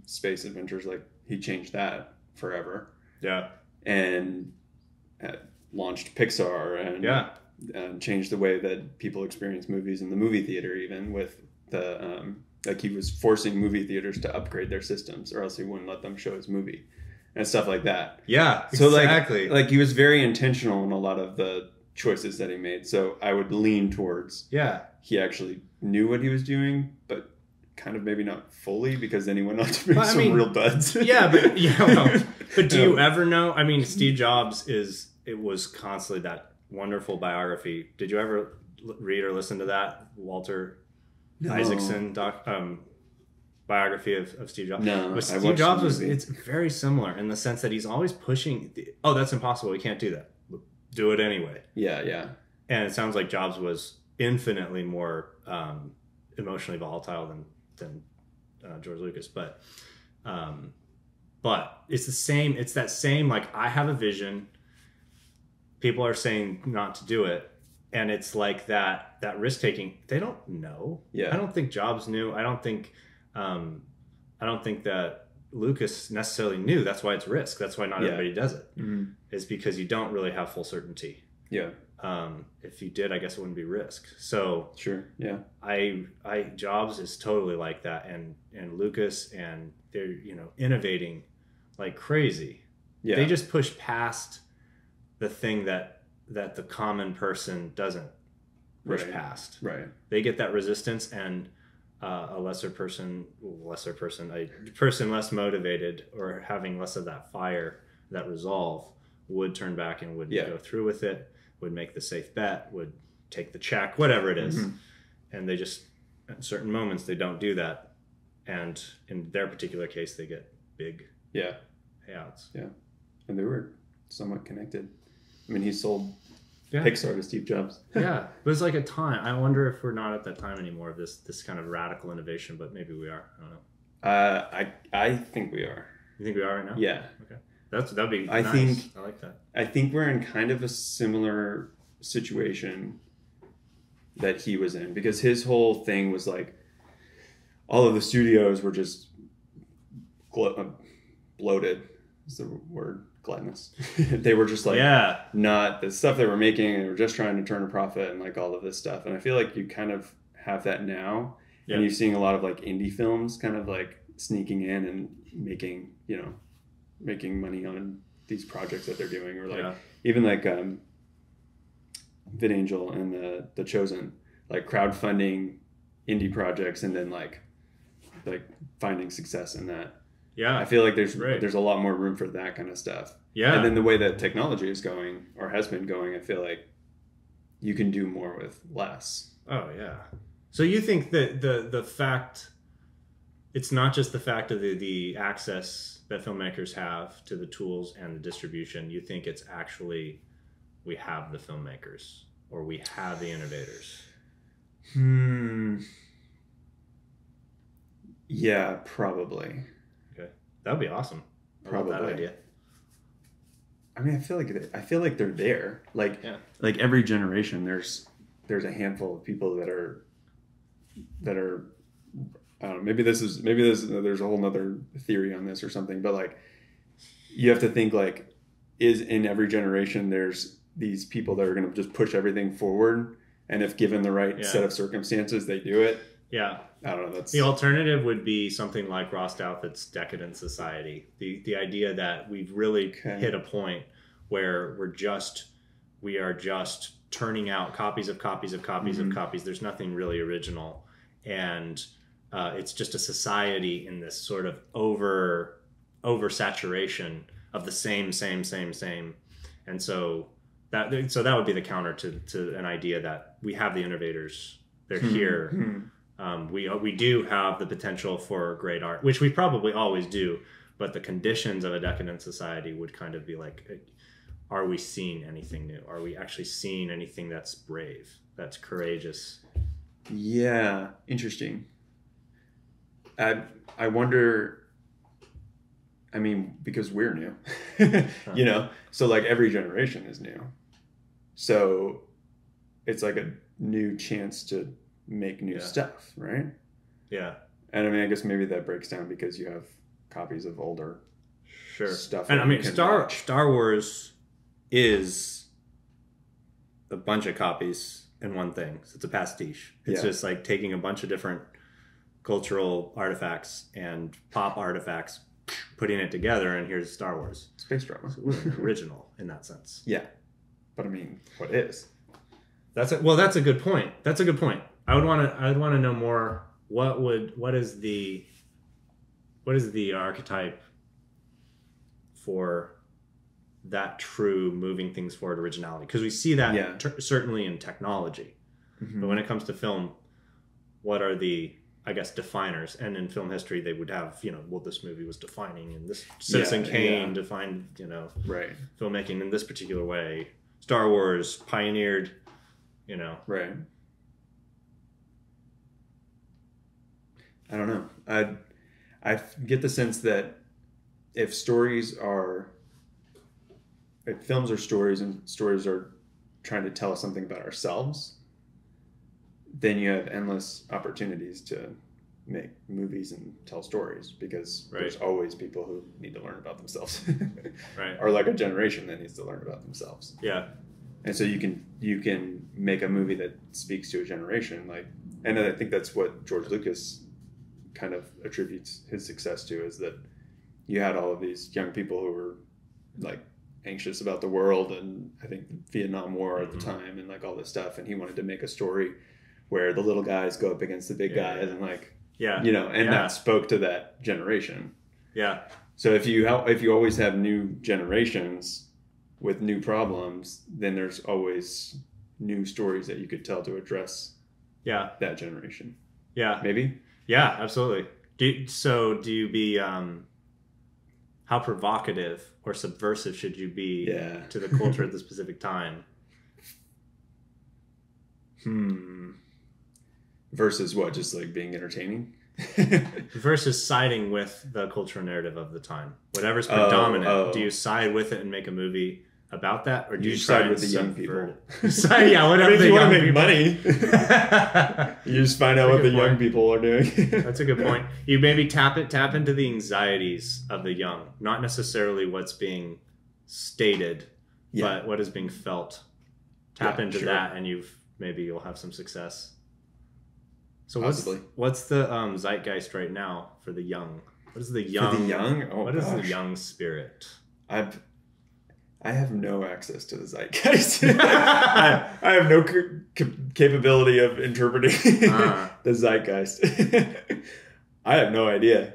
space adventures, like he changed that forever. Yeah, and launched Pixar and changed the way that people experience movies in the movie theater, even with the like he was forcing movie theaters to upgrade their systems or else he wouldn't let them show his movie and stuff like that. Yeah, so exactly. Like he was very intentional in a lot of the choices that he made. So I would lean towards he actually knew what he was doing, but kind of maybe not fully, because then he went on to make real duds. But do you ever know? I mean, Steve Jobs was constantly that wonderful biography. Did you ever read or listen to that Walter Isaacson biography of Steve Jobs? No, but Steve Jobs it's very similar in the sense that he's always pushing. That's impossible. We can't do that. Do it anyway. Yeah. And it sounds like Jobs was infinitely more emotionally volatile than George Lucas, but it's the same. It's that same, like, I have a vision. People are saying not to do it, and it's like that risk taking. They don't know. Yeah. I don't think Jobs knew. I don't think that Lucas necessarily knew. That's why it's risk. That's why not everybody does it. Mm-hmm. Is because you don't really have full certainty. Yeah. If you did, I guess it wouldn't be risk. So sure. Yeah. Jobs is totally like that, and Lucas, and they're innovating like crazy. Yeah. They just push past the thing that the common person doesn't push past. Right. They get that resistance, and a person less motivated or having less of that fire, that resolve, would turn back and would go through with it, would make the safe bet, would take the check, whatever it is. Mm-hmm. And they just, at certain moments, they don't do that. And in their particular case, they get big payouts. Yeah. And they were somewhat connected. I mean, he sold Pixar to Steve Jobs. Yeah. But it's like a time. I wonder if we're not at that time anymore of this kind of radical innovation, but maybe we are. I don't know. I think we are. You think we are right now? Yeah. Okay. That'd be nice. I like that. I think we're in kind of a similar situation that he was in, because his whole thing was like all of the studios were just bloated is the word, gluttonous. They were just like not the stuff they were making, and they were just trying to turn a profit and like all of this stuff. And I feel like you kind of have that now, and you're seeing a lot of like indie films kind of like sneaking in and making money on these projects that they're doing, or like even like VidAngel and the Chosen, like crowdfunding indie projects and then like finding success in that. Yeah, I feel like there's a lot more room for that kind of stuff. Yeah, and then the way that technology is going or has been going, I feel like you can do more with less. Oh yeah. So you think that the fact, it's not just the fact of the access that filmmakers have to the tools and the distribution. You think it's actually we have the filmmakers, or we have the innovators? Yeah, probably. Okay, that would be awesome. Probably. I love that idea. I mean, I feel like they're there. Like every generation, there's a handful of people that are. I don't know, maybe there's a whole nother theory on this or something, but like you have to think like, is in every generation there's these people that are going to just push everything forward, and if given the right set of circumstances, they do it. Yeah. I don't know. That's the alternative would be something like Ross Douthat's Decadent Society. The idea that we've really hit a point where we are just turning out copies of copies of copies of copies. There's nothing really original, and it's just a society in this sort of oversaturation of the same. And so that would be the counter to an idea that we have the innovators. They're here. We do have the potential for great art, which we probably always do, but the conditions of a decadent society would kind of be like, are we seeing anything new? Are we actually seeing anything that's brave, that's courageous? Yeah, interesting. I wonder, I mean, because we're new, you know, so like every generation is new. So it's like a new chance to make new stuff, right? Yeah. And I mean, I guess maybe that breaks down because you have copies of older stuff. And I mean, Star Wars is a bunch of copies in one thing. So it's a pastiche. It's just like taking a bunch of different cultural artifacts and pop artifacts, putting it together, and here's Star Wars. Space drama. So we're original in that sense. Yeah. But I mean, what is? That's a good point. That's a good point. I would want to know more. What is the archetype for that true moving things forward originality? Because we see that certainly in technology, but when it comes to film, what are the, I guess, definers? And in film history, they would have, this movie was defining, and this Citizen Kane defined, filmmaking in this particular way. Star Wars pioneered, Right. I don't know. I get the sense that if films are stories and stories are trying to tell us something about ourselves, then you have endless opportunities to make movies and tell stories, because there's always people who need to learn about themselves. Right. Or like a generation that needs to learn about themselves. Yeah. And so you can make a movie that speaks to a generation, and I think that's what George Lucas kind of attributes his success to, is that you had all of these young people who were like anxious about the world, and I think the Vietnam War at the time, and like all this stuff, and he wanted to make a story where the little guys go up against the big guys, and that spoke to that generation. Yeah. So if you always have new generations with new problems, then there's always new stories that you could tell to address that generation. Yeah. Maybe? Yeah, absolutely. Do you be, how provocative or subversive should you be to the culture at the specific time? Versus what? Just like being entertaining? Versus siding with the cultural narrative of the time. Whatever's predominant, do you side with it and make a movie about that, or do you try side with the young people? Whatever. If you want to make money, you just find out what the young people are doing. That's a good point. You maybe tap into the anxieties of the young, not necessarily what's being stated, but what is being felt. Tap into that, and you'll have some success. So what's the zeitgeist right now for the young? What is the young? For the young? Oh, what is the young spirit? I have no access to the zeitgeist. I have no capability of interpreting the zeitgeist. I have no idea.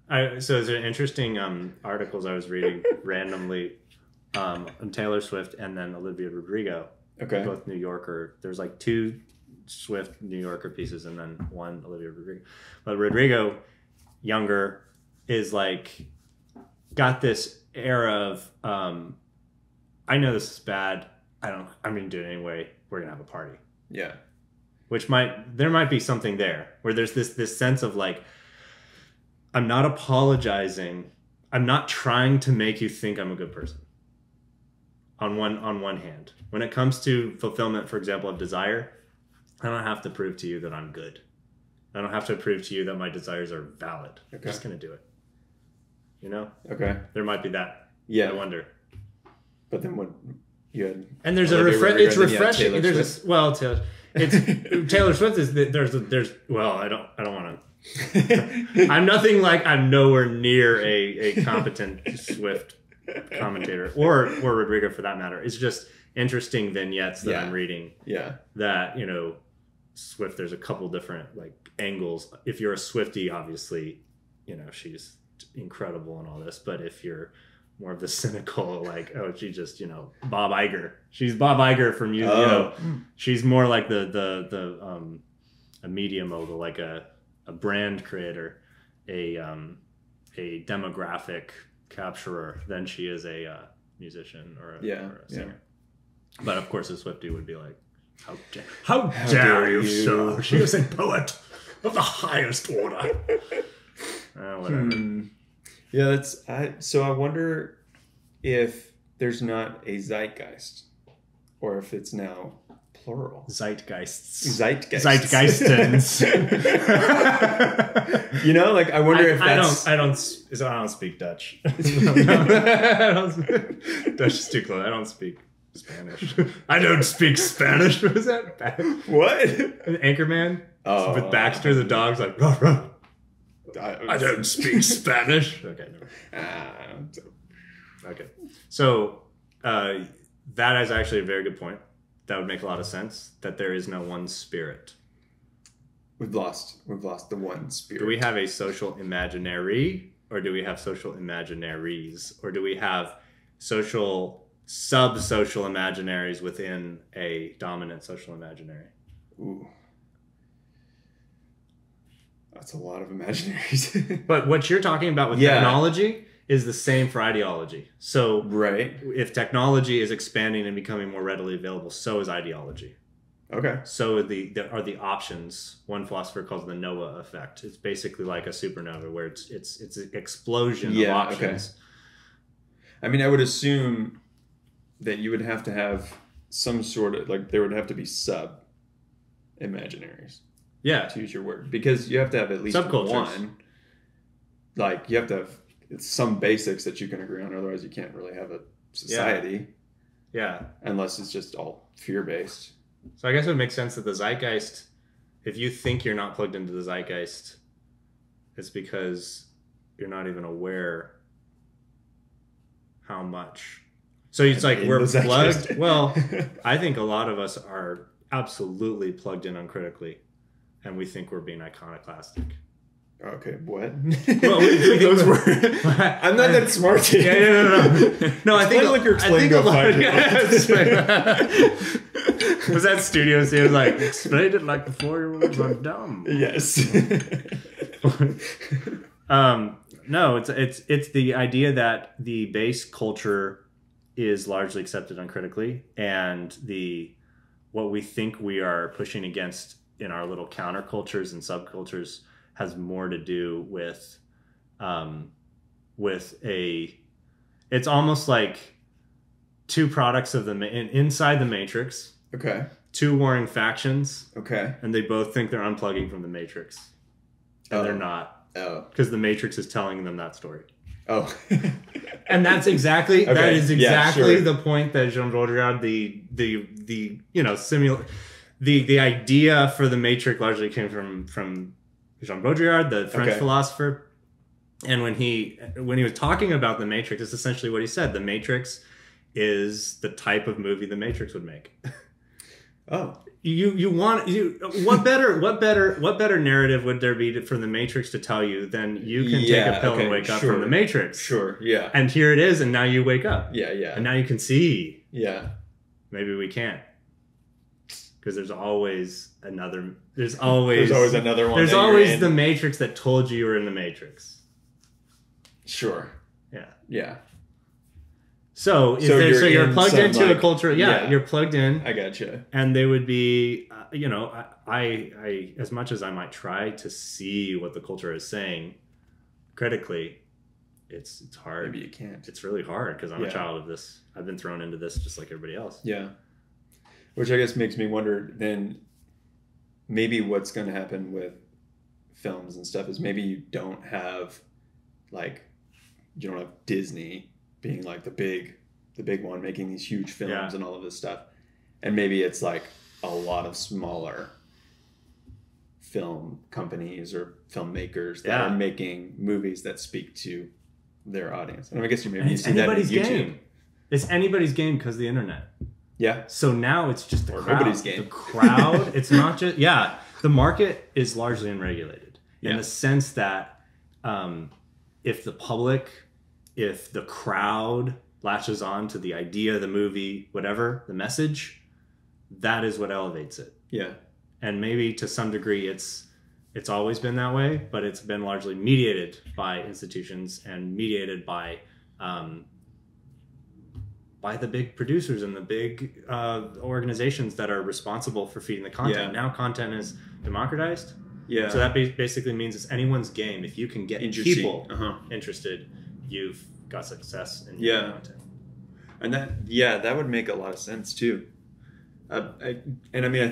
So there's an interesting articles I was reading randomly on Taylor Swift and then Olivia Rodrigo. Okay. Both New Yorker. There's like two Swift New Yorker pieces and then one Olivia Rodrigo. But Rodrigo, younger, is like got this era of I know this is bad. I'm gonna do it anyway. We're gonna have a party. Yeah. There might be something there where there's this sense of like, I'm not apologizing. I'm not trying to make you think I'm a good person. On one hand, when it comes to fulfillment, for example, of desire, I don't have to prove to you that I'm good. I don't have to prove to you that my desires are valid. Okay. I'm just gonna do it. Okay. There might be that. Yeah. I wonder. But then what you had? And there's it's refreshing. Taylor Swift is there's well, I don't want to. I'm nowhere near a competent Swift commentator or Rodrigo for that matter. It's just interesting vignettes that I'm reading. Yeah. That Swift, there's a couple different like angles. If you're a Swiftie, obviously, she's incredible and all this. But if you're more of the cynical, like, oh, she just, Bob Iger. She's Bob Iger from music. She's more like a media mogul, like a brand creator, a demographic capturer than she is a musician or a singer. Yeah. But of course, a Swiftie would be like, how dare you, sir? She is a poet of the highest order. Whatever. Yeah, so I wonder if there's not a zeitgeist, or if it's now plural. Zeitgeists. Zeitgeistens. Like I wonder if that's... I don't speak Dutch. Dutch is too close. I don't speak Spanish. I don't speak Spanish. What was that? What? Anchorman? Oh. With Baxter, the dog's like, ruh, ruh. I don't speak Spanish. Okay, no. Okay. So that is actually a very good point. That would make a lot of sense, that there is no one spirit. We've lost the one spirit. Do we have a social imaginary, or do we have social imaginaries? Or do we have sub-social imaginaries within a dominant social imaginary? Ooh. That's a lot of imaginaries. But what you're talking about with technology is the same for ideology. So right. If technology is expanding and becoming more readily available, so is ideology. Okay. So there are the options. One philosopher calls it the Noah effect. It's basically like a supernova where it's an explosion of options. Okay. I mean, I would assume that you would have to have some sort of, like, there would have to be sub-imaginaries. Yeah. To use your word. Because you have to have at least one. Like, you have to have some basics that you can agree on. Otherwise, you can't really have a society. Yeah. Unless it's just all fear-based. So I guess it would make sense that the zeitgeist, if you think you're not plugged into the zeitgeist, it's because you're not even aware how much. So it's like we're plugged. Well, I think a lot of us are absolutely plugged in uncritically, and we think we're being iconoclastic. Okay, what? Well, we those were. I'm not that smart. No, I think like you're explaining. Was that studio scene? It was like, explain it like the 4-year-olds are dumb. Yes. No, it's the idea that the base culture is largely accepted uncritically, and what we think we are pushing against in our little countercultures and subcultures has more to do with it's almost like two products of inside the Matrix. Okay. Two warring factions. Okay. And they both think they're unplugging from the Matrix. And they're not. Oh. Because the Matrix is telling them that story. Oh. And that's exactly okay. That is exactly the point that Jean Baudrillard, the idea for the Matrix largely came from Jean Baudrillard, the French philosopher. And when he was talking about the Matrix, it's essentially what he said. The Matrix is the type of movie the Matrix would make. Oh. What better narrative would there be for the Matrix to tell you than you can take a pill and wake up from the Matrix? Sure, yeah. And here it is, and now you wake up. Yeah, yeah. And now you can see. Yeah. Maybe we can't. Because there's always another one. There's always the Matrix that told you were in the Matrix. Sure. Yeah. Yeah. So you're plugged into a culture. Yeah, you're plugged in. I gotcha. And they would be, I as much as I might try to see what the culture is saying critically, it's hard. Maybe you can't. It's really hard because I'm a child of this. I've been thrown into this just like everybody else. Yeah. Which I guess makes me wonder then maybe what's going to happen with films and stuff is maybe you don't have Disney being like the big one making these huge films and all of this stuff. And maybe it's like a lot of smaller film companies or filmmakers that are making movies that speak to their audience. And I guess you see that in YouTube. It's anybody's game because of the internet. Yeah. So now it's just the Or crowd. nobody's game. The crowd. It's not just the market is largely unregulated in Yeah. the sense that if the crowd latches on to the idea, the movie, whatever, the message, that is what elevates it. Yeah. And maybe to some degree it's always been that way, but it's been largely mediated by institutions and mediated by the big producers and the big organizations that are responsible for feeding the content. Yeah. Now content is democratized. Yeah. So that basically means it's anyone's game. If you can get people interested, you've got success in your content. And that would make a lot of sense too. I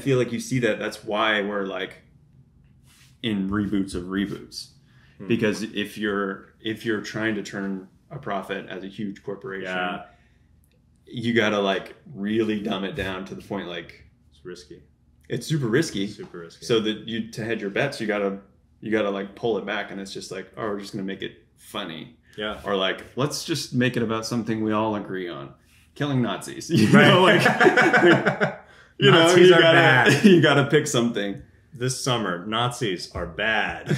feel like you see that. That's why we're like in reboots of reboots, because if you're trying to turn a profit as a huge corporation, you gotta like really dumb it down to the point like it's risky. It's super risky. Super risky. So that to hedge your bets, you gotta like pull it back, and it's just like, oh, we're just gonna make it funny. Yeah. Or like, let's just make it about something we all agree on. Killing Nazis. You know, like Nazis are bad. You gotta pick something. This summer, Nazis are bad. I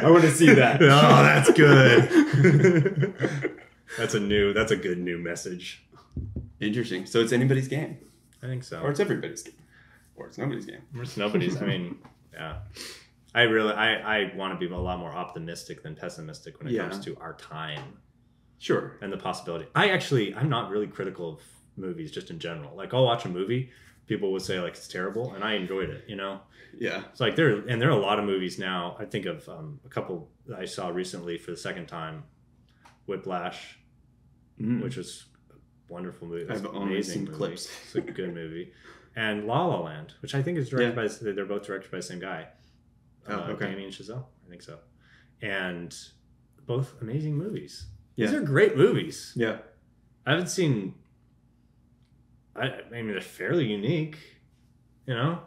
want to see that. Oh, that's good. That's a good new message. Interesting. So it's anybody's game. I think so. Or it's everybody's game. Or it's nobody's game. Or it's nobody's. I mean, yeah. I want to be a lot more optimistic than pessimistic when it comes to our time. Sure. And the possibility. I'm not really critical of movies just in general. Like, I'll watch a movie, people would say like it's terrible, and I enjoyed it, you know? Yeah. It's like there are a lot of movies now. I think of a couple that I saw recently for the second time. Whiplash, which was a wonderful movie. It was I've only seen movie. clips. It's a good movie. And La La Land, which I think is directed by, they're both directed by the same guy. Damien Chazelle, I think so. And both amazing movies. These are great movies. Yeah. I haven't seen, I mean, they're fairly unique, you know?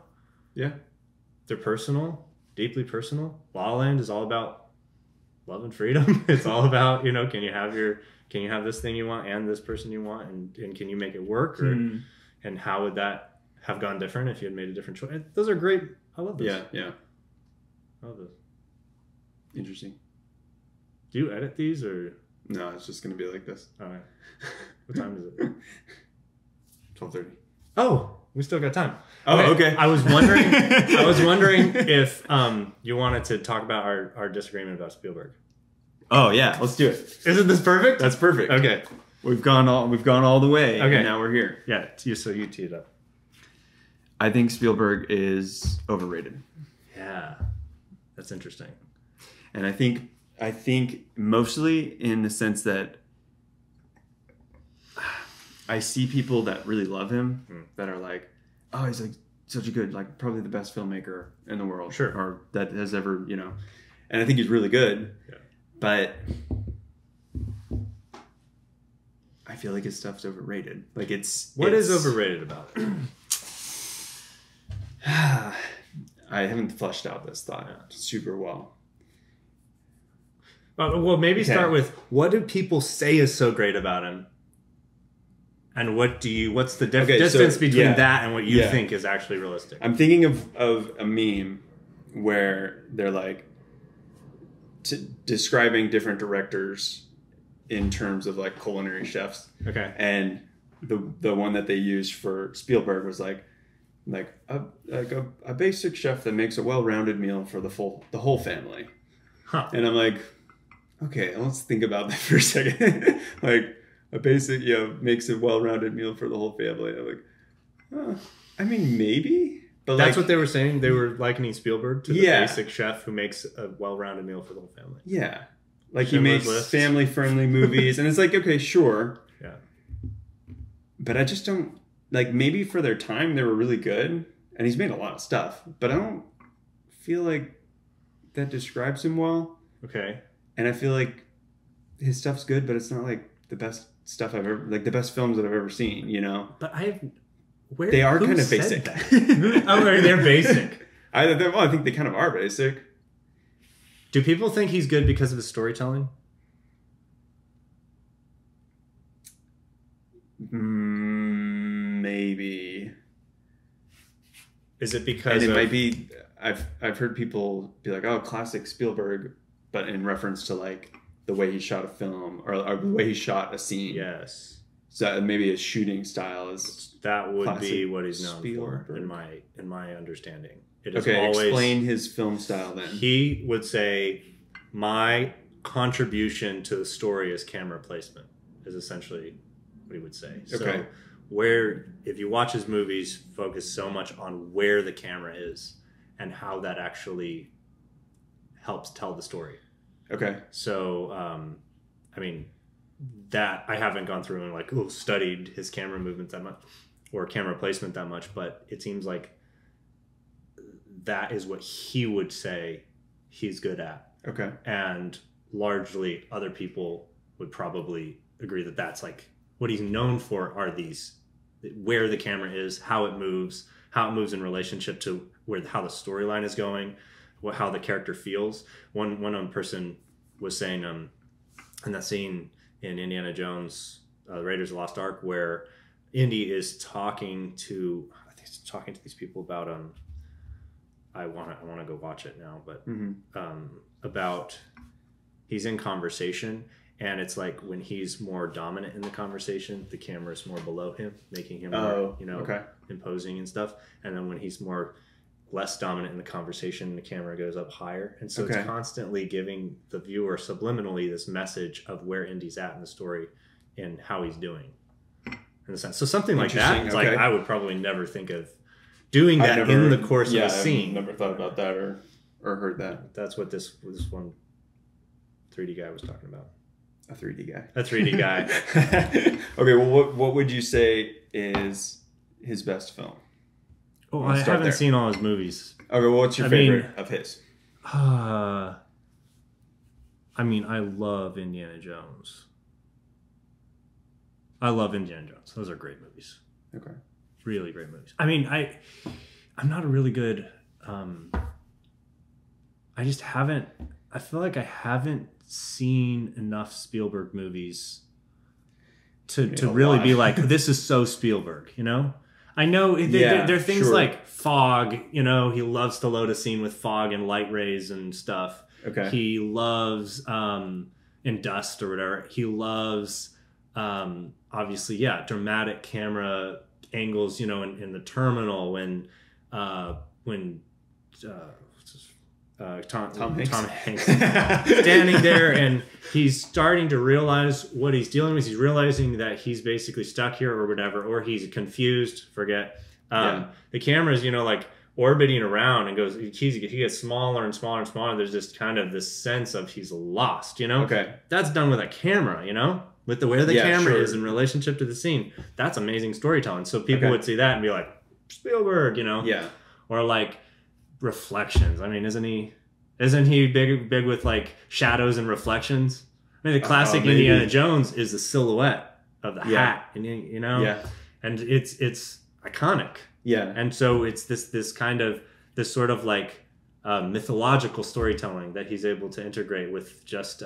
Yeah. They're personal, deeply personal. La La Land is all about love and freedom. It's all about, you know, can you have this thing you want and this person you want, and can you make it work? Or and how would that have gone different if you had made a different choice? Those are great. I love this. Yeah. I love this. Interesting. Do you edit these or? No, it's just going to be like this. All right. What time is it? 12:30. Oh, we still got time. Oh, okay. I was wondering if you wanted to talk about our disagreement about Spielberg. Oh yeah, let's do it. Isn't this perfect? That's perfect. Okay. We've gone all the way. Okay. And now we're here. Yeah. So you tee it up. I think Spielberg is overrated. Yeah. That's interesting. And I think mostly in the sense that I see people that really love him that are like, oh, he's like such a good, like probably the best filmmaker in the world. Sure. Or that has ever, you know. And I think he's really good. Yeah. But I feel like his stuff's overrated. Like What is overrated about it? I haven't fleshed out this thought super well. Well, maybe start with, what do people say is so great about him? And what's the distance between that and what you think is actually realistic? I'm thinking of a meme where they're like describing different directors in terms of like culinary chefs. Okay. And the one that they used for Spielberg was like a basic chef that makes a well-rounded meal for the whole family. Huh. And I'm like, okay, let's think about that for a second. Like a basic, makes a well-rounded meal for the whole family. I'm like, I mean, maybe. But that's what they were saying. They were likening Spielberg to the basic chef who makes a well-rounded meal for the whole family. Yeah. Like he makes family-friendly movies. And it's like, okay, sure. Yeah. But I just don't, like, maybe for their time they were really good. And he's made a lot of stuff. But I don't feel like that describes him well. Okay. And I feel like his stuff's good, but it's not like the best stuff I've ever, like the best films that I've ever seen, you know? But they are kind of basic. They're basic. I think they kind of are basic. Do people think he's good because of his storytelling? Maybe. Is it because and it might be? I've heard people be like, "Oh, classic Spielberg," but in reference to like the way he shot a film or the way he shot a scene. Yes. So maybe his shooting style is that would be what he's known Spielberg. For in my understanding. It is okay, always, explain his film style then. He would say my contribution to the story is camera placement is essentially what he would say. Okay. So where if you watch his movies, focus so much on where the camera is and how that actually helps tell the story. Okay. So, I mean, that I haven't gone through and like studied his camera movement that much or camera placement that much, but it seems like that is what he would say he's good at. Okay. And largely other people would probably agree that that's like what he's known for are these, where the camera is, how it moves in relationship to how the storyline is going, how the character feels. One person was saying in that scene in Indiana Jones, Raiders of the Lost Ark, where Indy is talking to these people about I want to go watch it now, but about he's in conversation, and it's like when he's more dominant in the conversation, the camera is more below him, making him more, imposing and stuff. And then when he's more less dominant in the conversation, the camera goes up higher. And so it's constantly giving the viewer subliminally this message of where Indy's at in the story and how he's doing. In a sense. So something like that, it's like I would probably never think of doing that in the course of a scene. I've never thought about that or heard that. That's what this one 3D guy was talking about. A 3D guy. A 3D guy. Okay, well, what would you say is his best film? Oh, I haven't seen all his movies. Okay, well, what's your favorite of his? I mean, I love Indiana Jones. Those are great movies. Okay. Really great movies. I mean, I'm not a really good... I just haven't... I feel like I haven't seen enough Spielberg movies to really be like, this is so Spielberg, you know? I know there are things like fog, you know, he loves to load a scene with fog and light rays and stuff. Okay. He loves in dust or whatever. He loves obviously, dramatic camera angles, you know, in the terminal when Tom Hanks standing there and he's starting to realize what he's dealing with. He's realizing that he's basically stuck here or whatever, or he's confused. The camera's, you know, like orbiting around and goes. He gets smaller and smaller and smaller. There's just kind of this sense of he's lost. You know, that's done with a camera. You know, with the way the camera is in relationship to the scene. That's amazing storytelling. So people would see that and be like, Spielberg. You know, or like. Reflections. I mean, isn't he big with like shadows and reflections? I mean, the classic Indiana Jones is the silhouette of the hat, and you know, and it's iconic. Yeah, and so it's this kind of this sort of like mythological storytelling that he's able to integrate with just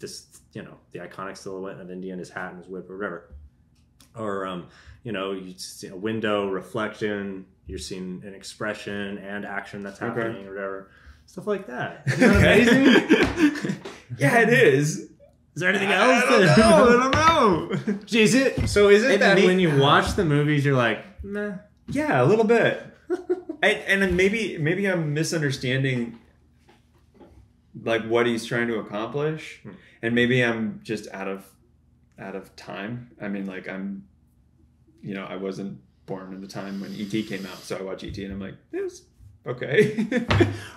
this, you know, the iconic silhouette of Indy and his hat and his whip or whatever, or you know, you see a window reflection. You're seeing an expression and action that's happening or whatever. Stuff like that. Isn't that amazing? Yeah, it is. Is there anything else? I don't know. Is it that when you watch the movies, you're like, meh? Yeah, a little bit. And maybe I'm misunderstanding like what he's trying to accomplish. And maybe I'm just out of time. I mean, like I wasn't born in the time when E.T. came out, so I watch E.T. and I'm like, this okay.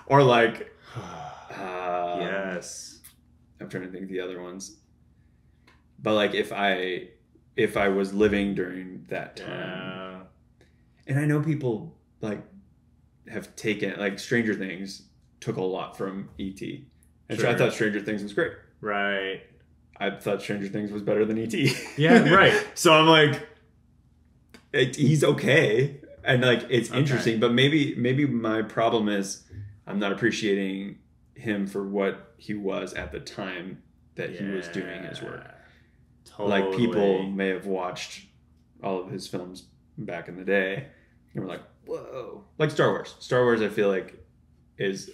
Or like yes, I'm trying to think of the other ones, but like if I was living during that time, and I know people like have taken like Stranger Things took a lot from E.T. and so I thought Stranger Things was great. Right. I thought Stranger Things was better than E.T. Yeah, right. So I'm like, he's okay, and like it's interesting, but maybe my problem is I'm not appreciating him for what he was at the time that he was doing his work. Totally. Like people may have watched all of his films back in the day and were like, whoa. Like Star Wars. Star Wars, I feel like, is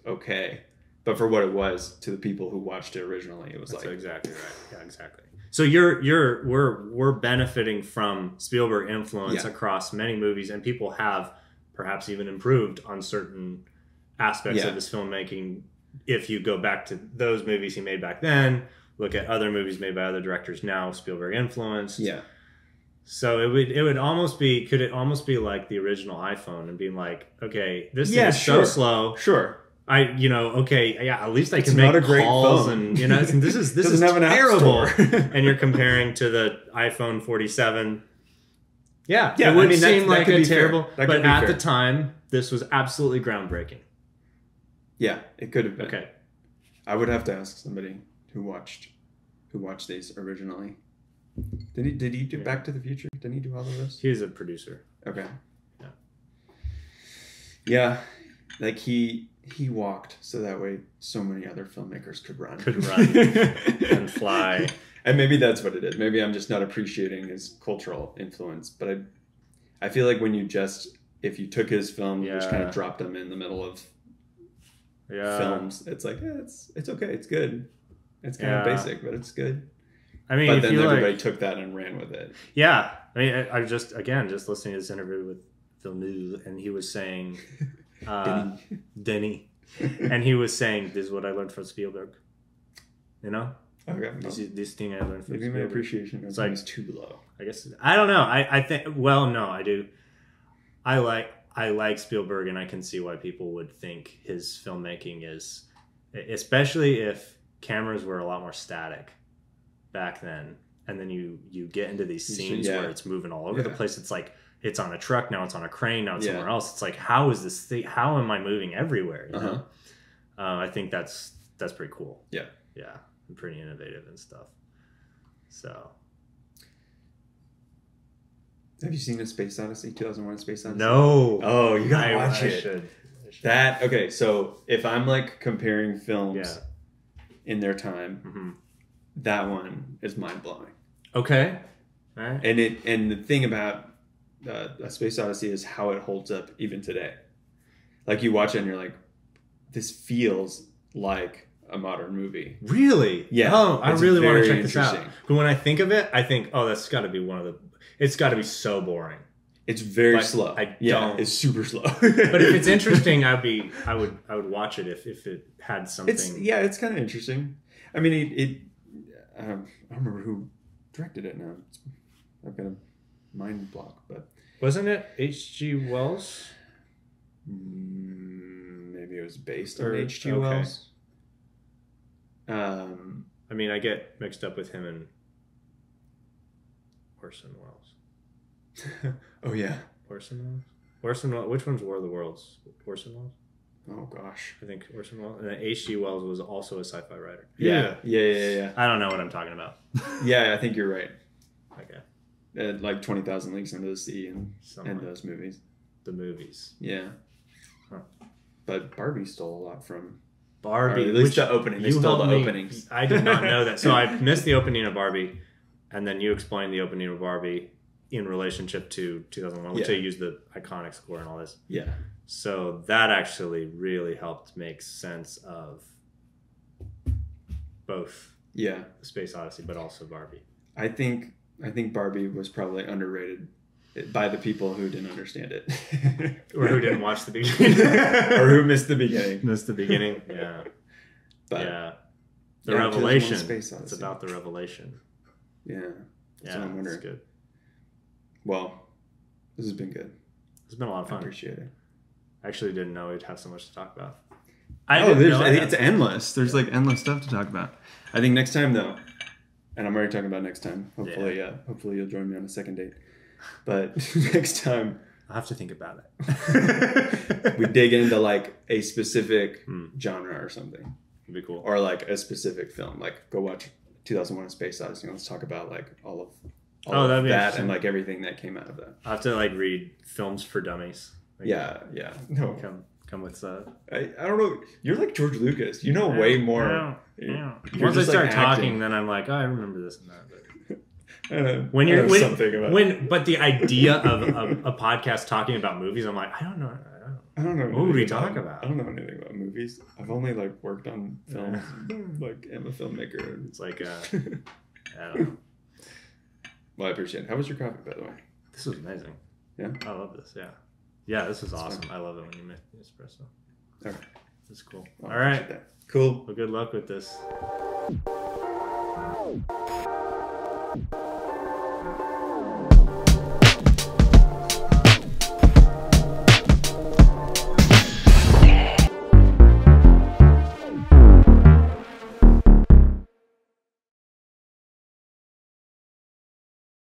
okay. But for what it was to the people who watched it originally, it was That's like... exactly right. Yeah, exactly. So we're benefiting from Spielberg influence across many movies, and people have perhaps even improved on certain aspects of his filmmaking. If you go back to those movies he made back then, look at other movies made by other directors now, Spielberg influenced. Yeah. So it would almost be, could it almost be like the original iPhone and being like, okay, this thing is so slow. Sure. At least I can make a great calls phone. and, this is have an terrible. app store. And you're comparing to the iPhone 47. Yeah. Yeah. It would seem like a terrible, but at the time, this was absolutely groundbreaking. Yeah, it could have been. Okay. I would have to ask somebody who watched these originally. Did he do Back to the Future? Didn't he do all of this? He's a producer. Okay. Yeah. Yeah, like he walked so that way so many other filmmakers could run. And fly. And maybe that's what it is. Maybe I'm just not appreciating his cultural influence. But I feel like when if you took his film and just kind of dropped them in the middle of films, it's like, it's okay, it's good. It's kind of basic, but it's good. I mean, but then everybody took that and ran with it. Yeah. I mean, I just listening to this interview with Villeneuve, and he was saying, Denny. And he was saying, this is what I learned from Spielberg. Okay. This thing I learned from Maybe Spielberg. My appreciation is like too low. I guess, I don't know. I think, well, no, I do. I like Spielberg, and I can see why people would think his filmmaking is, especially if cameras were a lot more static back then, and then you get into these scenes where it's moving all over the place. It's like it's on a truck, now it's on a crane, now it's somewhere else. It's like, how is this thing, how am I moving everywhere, you know? I think that's pretty cool. Yeah and pretty innovative and stuff. So have you seen A Space Odyssey, 2001: Space Odyssey? No. Oh, you gotta watch it. I should. Okay, so if I'm like comparing films in their time, that one is mind blowing. Okay. All right. And the thing about A Space Odyssey is how it holds up even today. Like you watch it and you're like, this feels like a modern movie. Really? Yeah. Oh, I really want to check this out. But when I think of it, I think, that's got to be it's got to be so boring. It's very slow. It's super slow. But if it's interesting, I would watch it if it had something. It's kind of interesting. I mean, I don't remember who directed it now. I've got a mind block, but wasn't it H.G. Wells? Maybe it was based on H.G. Wells. I mean, I get mixed up with him and Orson Welles. Oh yeah, Orson Welles. Which one's War of the Worlds? Orson Welles. Oh gosh, I think Orson Welles. And then H.G. Wells was also a sci-fi writer. Yeah. I don't know what I'm talking about. Yeah, I think you're right. Okay. Like 20,000 Leagues Under the Sea and those movies. The movies. Yeah. Huh. But Barbie stole a lot from Barbie. Or at least the opening. They stole the openings. I did not know that. So I missed the opening of Barbie, and then you explained the opening of Barbie in relationship to 2001, which they used the iconic score and all this. Yeah. So that actually really helped make sense of both Space Odyssey, but also Barbie. I think Barbie was probably underrated by the people who didn't understand it. Or who didn't watch the beginning. Or who missed the beginning. Yeah. But, The revelation. It's about the revelation. Yeah. That's what I'm wondering. It's good. Well, this has been good. It's been a lot of fun. I appreciate it. I actually didn't know we'd have so much to talk about. It's endless. There's like endless stuff to talk about. I think next time though, and I'm already talking about next time. Hopefully, hopefully you'll join me on a second date. But next time, I'll have to think about it. We dig into like a specific genre or something. It'd be cool. Or like a specific film. Like go watch 2001: A Space Odyssey. Let's talk about like all of that and like everything that came out of that. I'll have to like read Films for Dummies. Like, No. come with I don't know. You're like George Lucas. You know way more. Yeah. You're Once I just, start like, talking, acting. then I'm like, oh, I remember this and that. But Something about but the idea of a podcast talking about movies, I'm like, I don't know. I don't know. What would we anything talk about? I don't know anything about movies. I've only like worked on films. Like I'm a filmmaker. It's like I don't know. Well, I appreciate it. How was your coffee, by the way? This was amazing. Yeah, I love this. Yeah, this is awesome. fun. I love it when you make the espresso. All right. This is cool. I'll All right. appreciate that. Cool. Well, good luck with this.